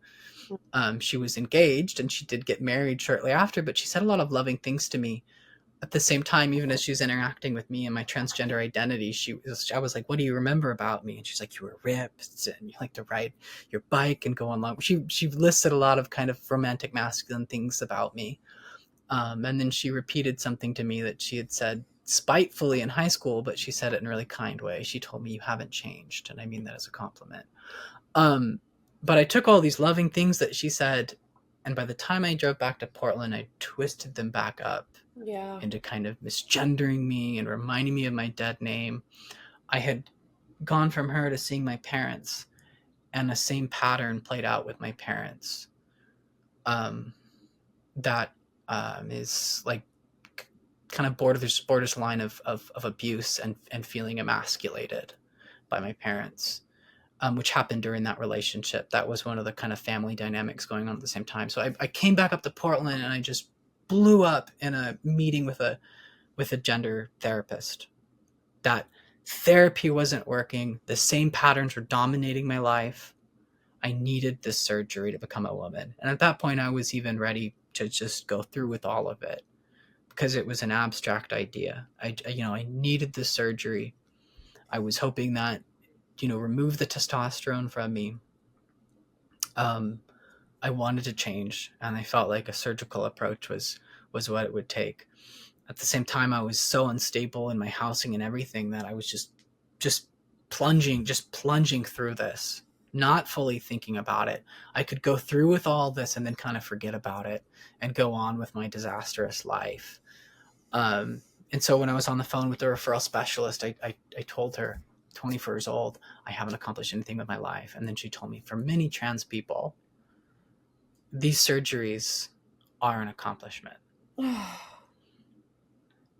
She was engaged and she did get married shortly after, but she said a lot of loving things to me. at the same time, even as she was interacting with me and my transgender identity, I was like, "What do you remember about me?" And she's like, "You were ripped, and you like to ride your bike and go on long." She listed a lot of kind of romantic masculine things about me, and then she repeated something to me that she had said spitefully in high school, but she said it in a really kind way. She told me, "You haven't changed," and I mean that as a compliment. But I took all these loving things that she said, and by the time I drove back to Portland, I twisted them back up Yeah. into kind of misgendering me and reminding me of my dead name. I had gone from her to seeing my parents, and the same pattern played out with my parents. That is like kind of borders line of abuse and feeling emasculated by my parents, which happened during that relationship. That was one of the kind of family dynamics going on at the same time. So I came back up to Portland, and I just blew up in a meeting with a gender therapist. That therapy wasn't working. The same patterns were dominating my life. I needed this surgery to become a woman. And at that point, I was even ready to just go through with all of it because it was an abstract idea. I needed this surgery. I was hoping that, remove the testosterone from me. I wanted to change, and I felt like a surgical approach was what it would take. At the same time, I was so unstable in my housing and everything that I was just plunging through this, not fully thinking about it. I could go through with all this and then kind of forget about it and go on with my disastrous life. And so when I was on the phone with the referral specialist, I told her, 24 years old, I haven't accomplished anything with my life. And then she told me, for many trans people, these surgeries are an accomplishment.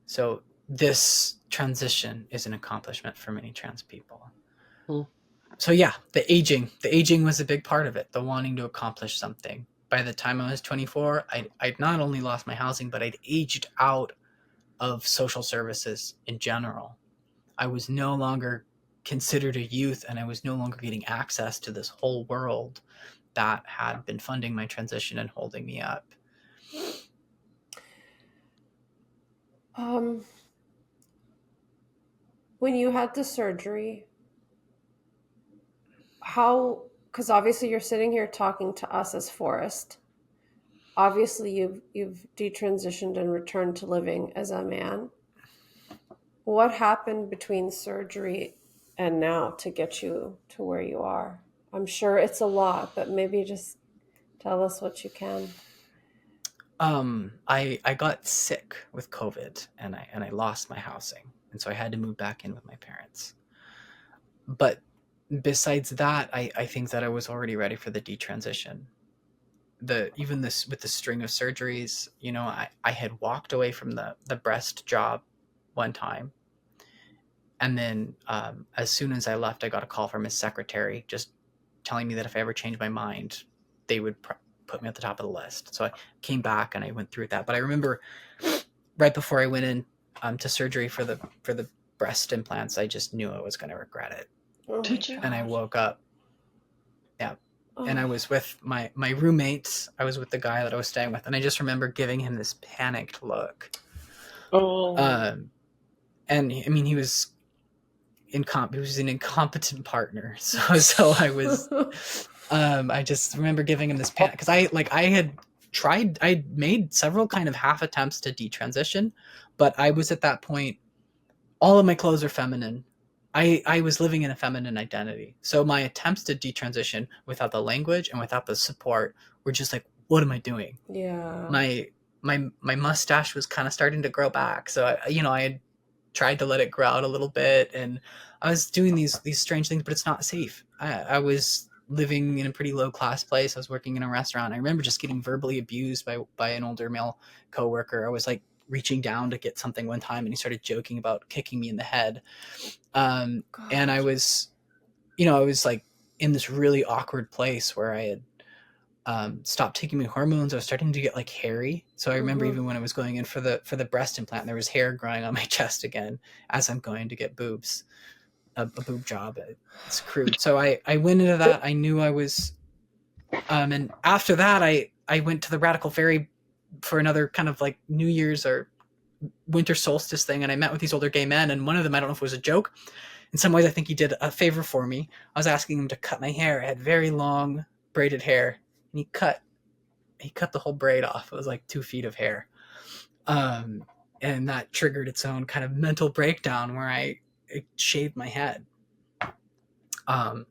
So this transition is an accomplishment for many trans people. So yeah, the aging was a big part of it, the wanting to accomplish something. By the time I was 24, I'd not only lost my housing, but I'd aged out of social services in general. I was no longer considered a youth, and I was no longer getting access to this whole world that had been funding my transition and holding me up. When you had the surgery, because obviously you're sitting here talking to us as Forrest. Obviously you've detransitioned and returned to living as a man. What happened between surgery and now to get you to where you are? I'm sure it's a lot, but maybe just tell us what you can. I got sick with COVID, and I lost my housing, and so I had to move back in with my parents. But besides that, I think that I was already ready for the detransition. Even this with the string of surgeries, I had walked away from the breast job one time, and then as soon as I left, I got a call from his secretary just telling me that if I ever changed my mind, they would put me at the top of the list. So I came back and I went through that. But I remember right before I went in to surgery for the breast implants, I just knew I was going to regret it. Oh Did you? And I woke up. Yeah. Oh. And I was with my roommate. I was with the guy that I was staying with, and I just remember giving him this panicked look. Oh. And I mean, he was an incompetent partner. So I was. I just remember giving him this panic because I had tried. I made several kind of half attempts to detransition, but I was at that point. All of my clothes are feminine. I was living in a feminine identity. So my attempts to detransition without the language and without the support were just like, what am I doing? Yeah. My mustache was kind of starting to grow back. So I had tried to let it grow out a little bit, and I was doing these strange things, but it's not safe. I was living in a pretty low class place. I was working in a restaurant. I remember just getting verbally abused by an older male coworker. I was like reaching down to get something one time, and he started joking about kicking me in the head. And I was, I was like in this really awkward place where I had stopped taking my hormones. I was starting to get like hairy. So I remember even when I was going in for the breast implant, there was hair growing on my chest again as I'm going to get boobs, a boob job. It's crude. So I went into that. I knew I was, and after that, I went to the Radical Fairy for another kind of like New Year's or winter solstice thing, and I met with these older gay men, and one of them, I don't know if it was a joke. In some ways, I think he did a favor for me. I was asking him to cut my hair. I had very long braided hair, and he cut the whole braid off. It was like 2 feet of hair. And that triggered its own kind of mental breakdown where I shaved my head. And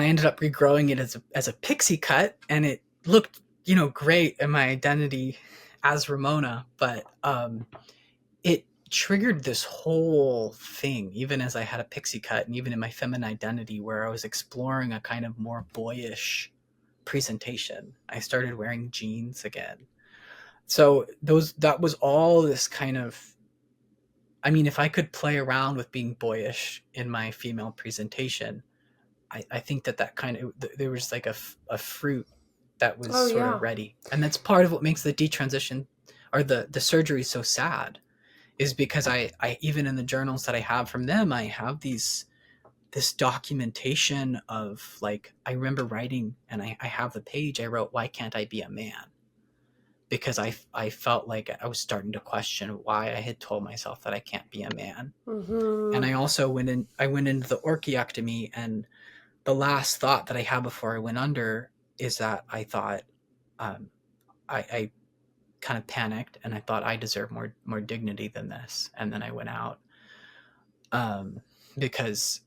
I ended up regrowing it as a pixie cut, and it looked, great in my identity as Ramona, but it triggered this whole thing, even as I had a pixie cut, and even in my feminine identity, where I was exploring a kind of more boyish presentation. I started wearing jeans again. So that was all this kind of, I mean, if I could play around with being boyish in my female presentation, I think that kind of, there was like a fruit that was sort of ready. And that's part of what makes the detransition or the surgery so sad, is because I even in the journals that I have from them, I have this documentation of, like, I remember writing, and I have the page I wrote, "Why can't I be a man?" Because I felt like I was starting to question why I had told myself that I can't be a man. Mm-hmm. And I also went into the orchiectomy, and the last thought that I had before I went under is that I thought, I kind of panicked, and I thought I deserve more dignity than this. And then I went out, because,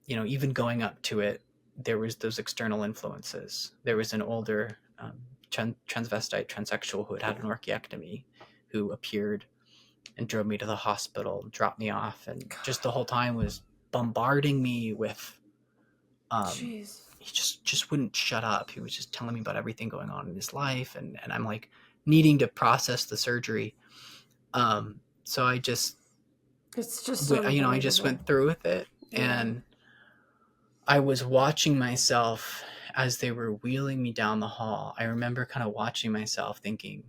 even going up to it, there was those external influences. There was an older transvestite transsexual who had an orchiectomy, who appeared and drove me to the hospital, dropped me off, and just the whole time was bombarding me with, Jeez. he just wouldn't shut up. He was just telling me about everything going on in his life, and I'm like needing to process the surgery. So I just, It's just I just went through with it. Yeah. And I was watching myself as they were wheeling me down the hall. I remember kind of watching myself thinking,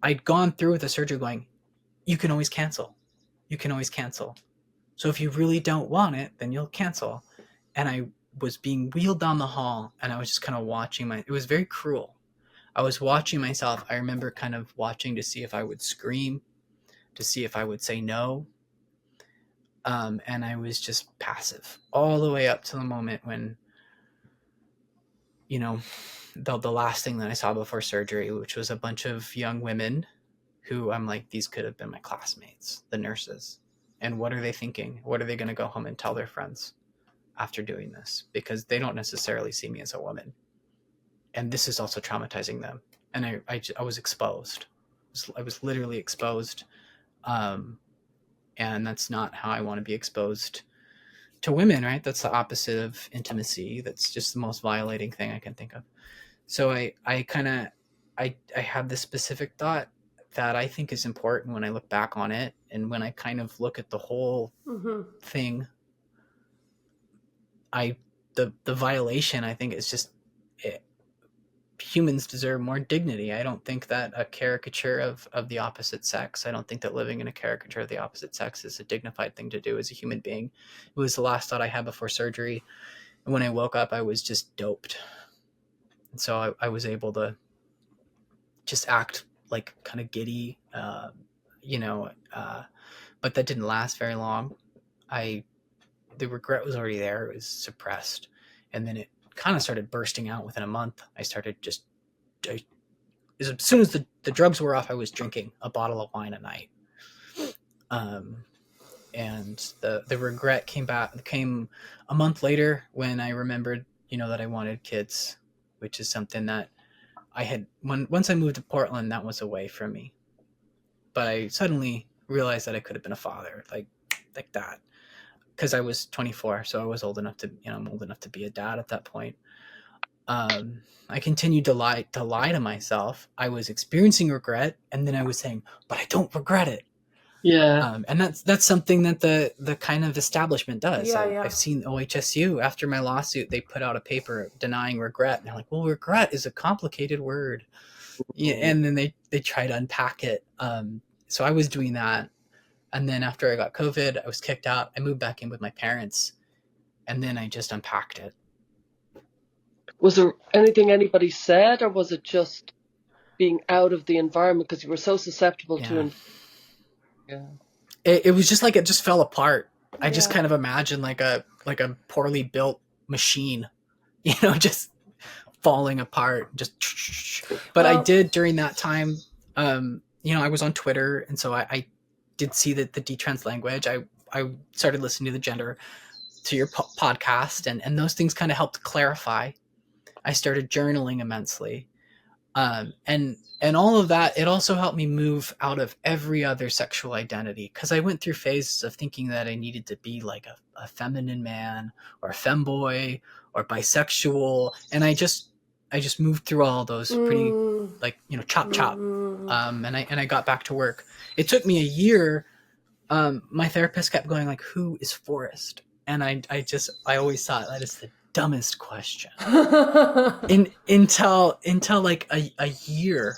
I'd gone through with the surgery going, you can always cancel. You can always cancel. So if you really don't want it, then you'll cancel. And I was being wheeled down the hall, and I was just kind of watching it was very cruel. I was watching myself. I remember kind of watching to see if I would scream, to see if I would say no. And I was just passive all the way up to the moment when, the last thing that I saw before surgery, which was a bunch of young women who I'm like, these could have been my classmates, the nurses. And what are they thinking? What are they going to go home and tell their friends after doing this? Because they don't necessarily see me as a woman. And this is also traumatizing them. And I was exposed. I was literally exposed. And that's not how I want to be exposed to women, right? That's the opposite of intimacy. That's just the most violating thing I can think of. So I have this specific thought that I think is important when I look back on it, and when I kind of look at the whole thing. The violation, I think, is just humans deserve more dignity. I don't think that a caricature of the opposite sex, I don't think that living in a caricature of the opposite sex is a dignified thing to do as a human being. It was the last thought I had before surgery. And when I woke up, I was just doped. And so I was able to just act like kind of giddy, but that didn't last very long. The regret was already there. It was suppressed. And then it kind of started bursting out within a month. I started as soon as the drugs were off, I was drinking a bottle of wine a night. And the regret came a month later, when I remembered, that I wanted kids, which is something that I had, once I moved to Portland, that was away from me. But I suddenly realized that I could have been a father, like that. Because I was 24, so I was old enough to, I'm old enough to be a dad at that point. I continued to lie to myself. I was experiencing regret, and then I was saying, but I don't regret it. Yeah. And that's something that the kind of establishment does. Yeah. I've seen OHSU, after my lawsuit, they put out a paper denying regret. And they're like, well, regret is a complicated word. Yeah, and then they try to unpack it. So I was doing that. And then after I got COVID, I was kicked out. I moved back in with my parents, and then I just unpacked it. Was there anything anybody said, or was it just being out of the environment because you were so susceptible Yeah. to. Yeah. It was just like it just fell apart. I just Yeah. kind of imagined like a poorly built machine, just falling apart. But I Well, did during that time. I was on Twitter, and so I did see that the detrans language. I started listening to your podcast, and those things kind of helped clarify. I started journaling immensely, and all of that. It also helped me move out of every other sexual identity, because I went through phases of thinking that I needed to be like a feminine man or a femboy or bisexual, and I just moved through all those pretty, like, chop chop. And I got back to work. It took me a year. My therapist kept going like, "Who is Forrest?" And I always thought that is the dumbest question. Until like a year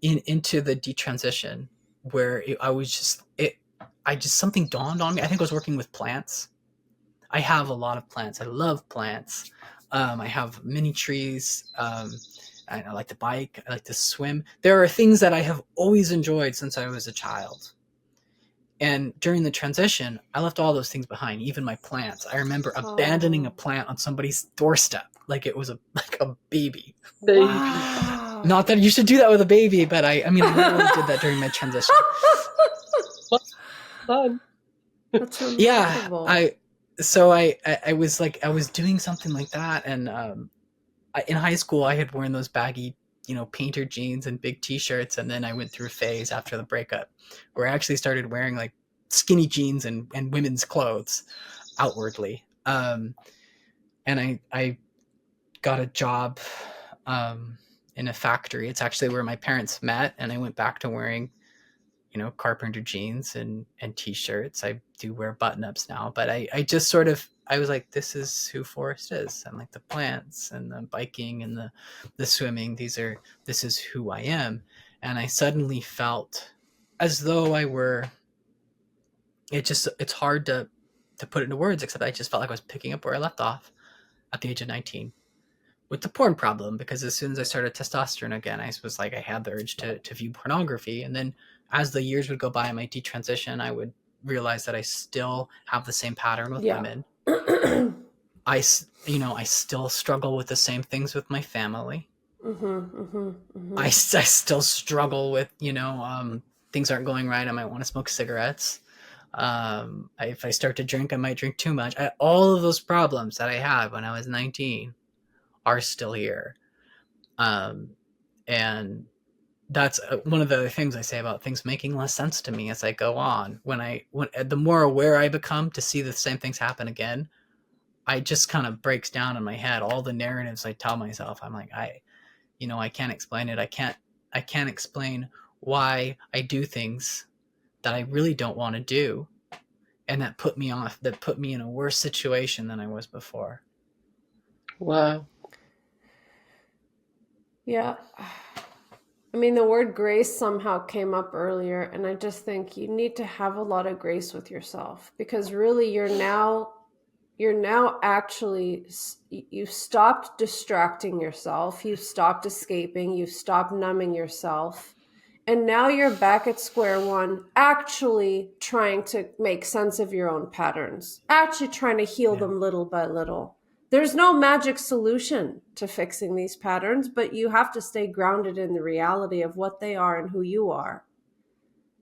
into the detransition, where I just something dawned on me. I think I was working with plants. I have a lot of plants. I love plants. I have mini trees. I like to bike. I like to swim. There are things that I have always enjoyed since I was a child. And during the transition, I left all those things behind, even my plants. I remember abandoning a plant on somebody's doorstep like it was like a baby. wow. Not that you should do that with a baby, but I literally did that during my transition. Fun. That's Yeah, remarkable. I was doing something like that, and in high school I had worn those baggy, painter jeans and big t-shirts, and then I went through a phase after the breakup where I actually started wearing like skinny jeans and women's clothes outwardly. And I got a job in a factory. It's actually where my parents met, and I went back to wearing carpenter jeans and t-shirts. I do wear button-ups now, but I just sort of, I was like, this is who Forrest is. And like the plants and the biking and the swimming, this is who I am. And I suddenly felt as though it's hard to put it into words, except I just felt like I was picking up where I left off at the age of 19 with the porn problem, because as soon as I started testosterone again, I was like, I had the urge to view pornography. And then as the years would go by, my detransition, I would realize that I still have the same pattern with women. I still struggle with the same things with my family. I still struggle with, things aren't going right. I might want to smoke cigarettes. If I start to drink, I might drink too much. All of those problems that I had when I was 19 are still here. And that's one of the things I say about things making less sense to me as I go on. When the more aware I become to see the same things happen again, I just kind of breaks down in my head all the narratives I tell myself. I'm like, I can't explain it. I can't explain why I do things that I really don't want to do, and that put me in a worse situation than I was before. Wow. Yeah. I mean, the word grace somehow came up earlier, and I just think you need to have a lot of grace with yourself, because really you're now actually, you've stopped distracting yourself, you've stopped escaping, you've stopped numbing yourself, and now you're back at square one, actually trying to make sense of your own patterns, actually trying to heal them little by little. There's no magic solution to fixing these patterns, but you have to stay grounded in the reality of what they are and who you are.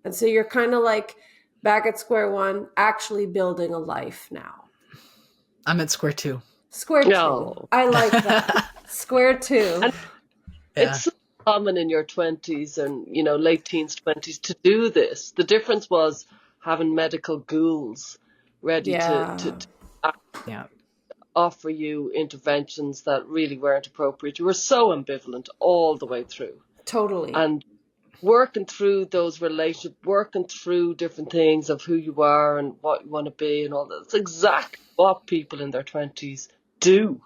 And so you're kind of like back at square one, actually building a life now. I'm at square two. Square two. No. I like that. Square two. And it's so common in your 20s and, late teens, 20s to do this. The difference was having medical ghouls ready to offer you interventions that really weren't appropriate. You were so ambivalent all the way through. Totally. And working through those relationships, working through different things of who you are and what you want to be and all that. It's exactly what people in their 20s do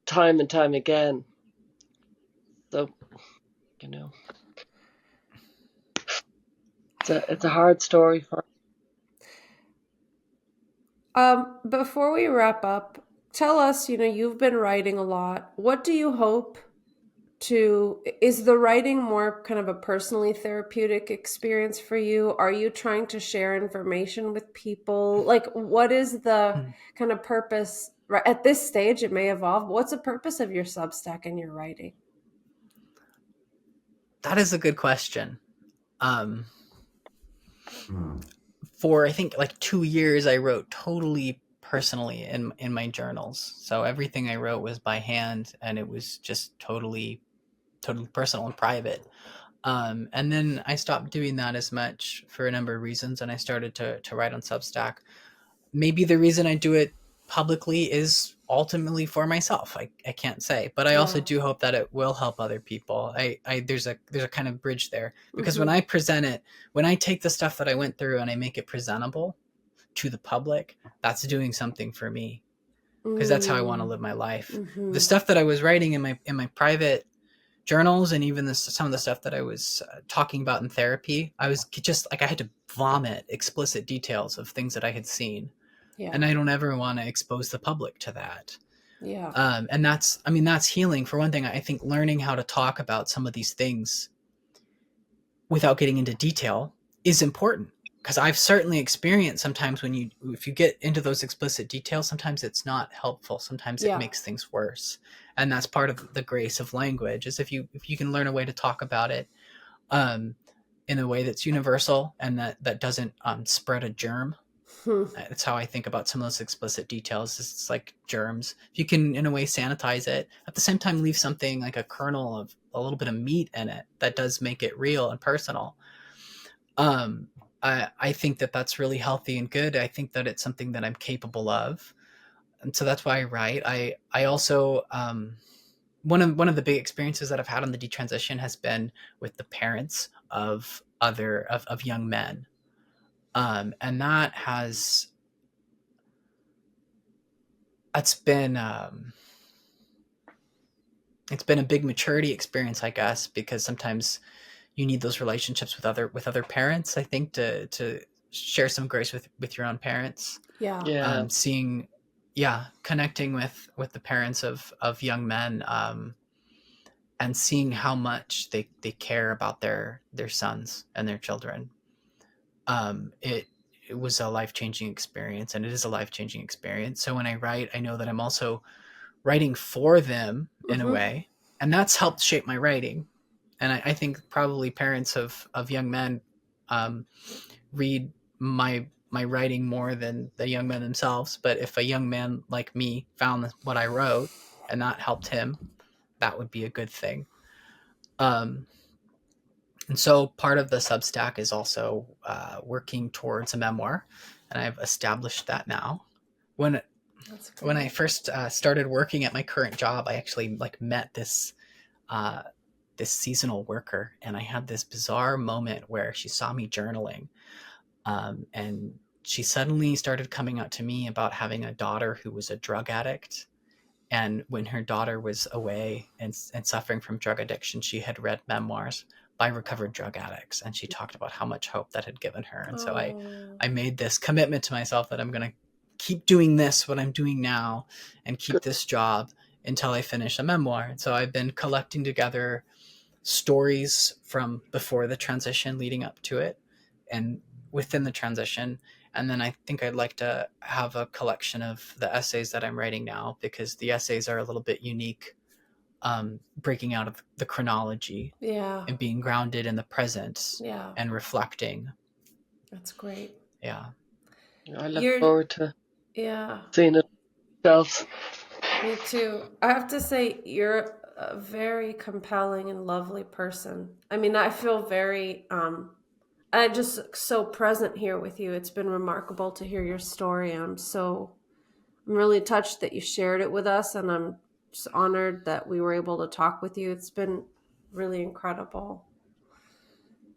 time and time again. So, it's a hard story for. Before we wrap up, tell us, you've been writing a lot. What do you hope is the writing more kind of a personally therapeutic experience for you? Are you trying to share information with people? Like, what is the kind of purpose at this stage? It may evolve. What's the purpose of your Substack and your writing? That is a good question. For I think like 2 years, I wrote totally personally in my journals. So everything I wrote was by hand, and it was just totally personal and private. And then I stopped doing that as much for a number of reasons, and I started to write on Substack. Maybe the reason I do it publicly is ultimately for myself. I can't say, but I also do hope that it will help other people. There's a kind of bridge there, because when I present it, when I take the stuff that I went through and I make it presentable to the public, that's doing something for me, because that's how I want to live my life. The stuff that I was writing in my private journals, and even some of the stuff that I was talking about in therapy, I was just like, I had to vomit explicit details of things that I had seen. Yeah. And I don't ever want to expose the public to that. Yeah. And that's healing. For one thing, I think learning how to talk about some of these things without getting into detail is important, because I've certainly experienced sometimes if you get into those explicit details, sometimes it's not helpful. Sometimes it makes things worse. And that's part of the grace of language, is if you can learn a way to talk about it in a way that's universal and that doesn't spread a germ. That's how I think about some of those explicit details. It's like germs. If you can, in a way, sanitize it, at the same time leave something like a kernel of a little bit of meat in it, that does make it real and personal. I think that's really healthy and good. I think that it's something that I'm capable of. And so that's why I write. I also, one of the big experiences that I've had on the detransition has been with the parents of young men. And it's been a big maturity experience, I guess, because sometimes you need those relationships with other parents, I think, to share some grace with your own parents. Yeah. Connecting with the parents of young men, and seeing how much they care about their sons and their children. It was a life-changing experience, and it is a life-changing experience. So when I write, I know that I'm also writing for them in a way, and that's helped shape my writing. And I think probably parents of young men read my writing more than the young men themselves. But if a young man like me found what I wrote and that helped him, that would be a good thing. And so part of the Substack is also working towards a memoir, and I've established that now. When I first started working at my current job, I actually met this seasonal worker, and I had this bizarre moment where she saw me journaling, and she suddenly started coming out to me about having a daughter who was a drug addict. And when her daughter was away and suffering from drug addiction, she had read memoirs by recovered drug addicts, and she talked about how much hope that had given her. And so I made this commitment to myself that I'm going to keep doing this, what I'm doing now, and keep this job until I finish a memoir. And so I've been collecting together stories from before the transition, leading up to it, and within the transition. And then I think I'd like to have a collection of the essays that I'm writing now, because the essays are a little bit unique, breaking out of the chronology and being grounded in the present and reflecting. That's great. Yeah. I look forward to seeing it myself. Me too. I have to say, you're a very compelling and lovely person. I mean, I feel very... I'm just so present here with you. It's been remarkable to hear your story. I'm really touched that you shared it with us, and I'm just honored that we were able to talk with you. It's been really incredible.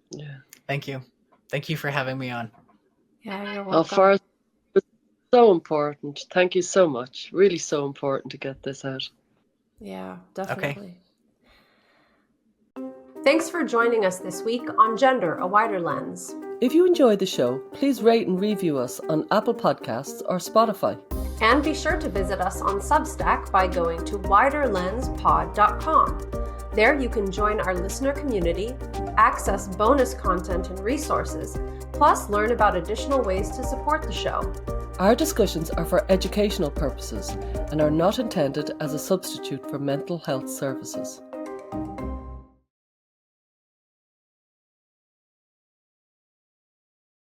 Yeah. Thank you. Thank you for having me on. Yeah, you're welcome. Forrest, it was so important. Thank you so much. Really so important to get this out. Yeah, definitely. Okay. Thanks for joining us this week on Gender, A Wider Lens. If you enjoyed the show, please rate and review us on Apple Podcasts or Spotify. And be sure to visit us on Substack by going to widerlenspod.com. There you can join our listener community, access bonus content and resources, plus learn about additional ways to support the show. Our discussions are for educational purposes and are not intended as a substitute for mental health services.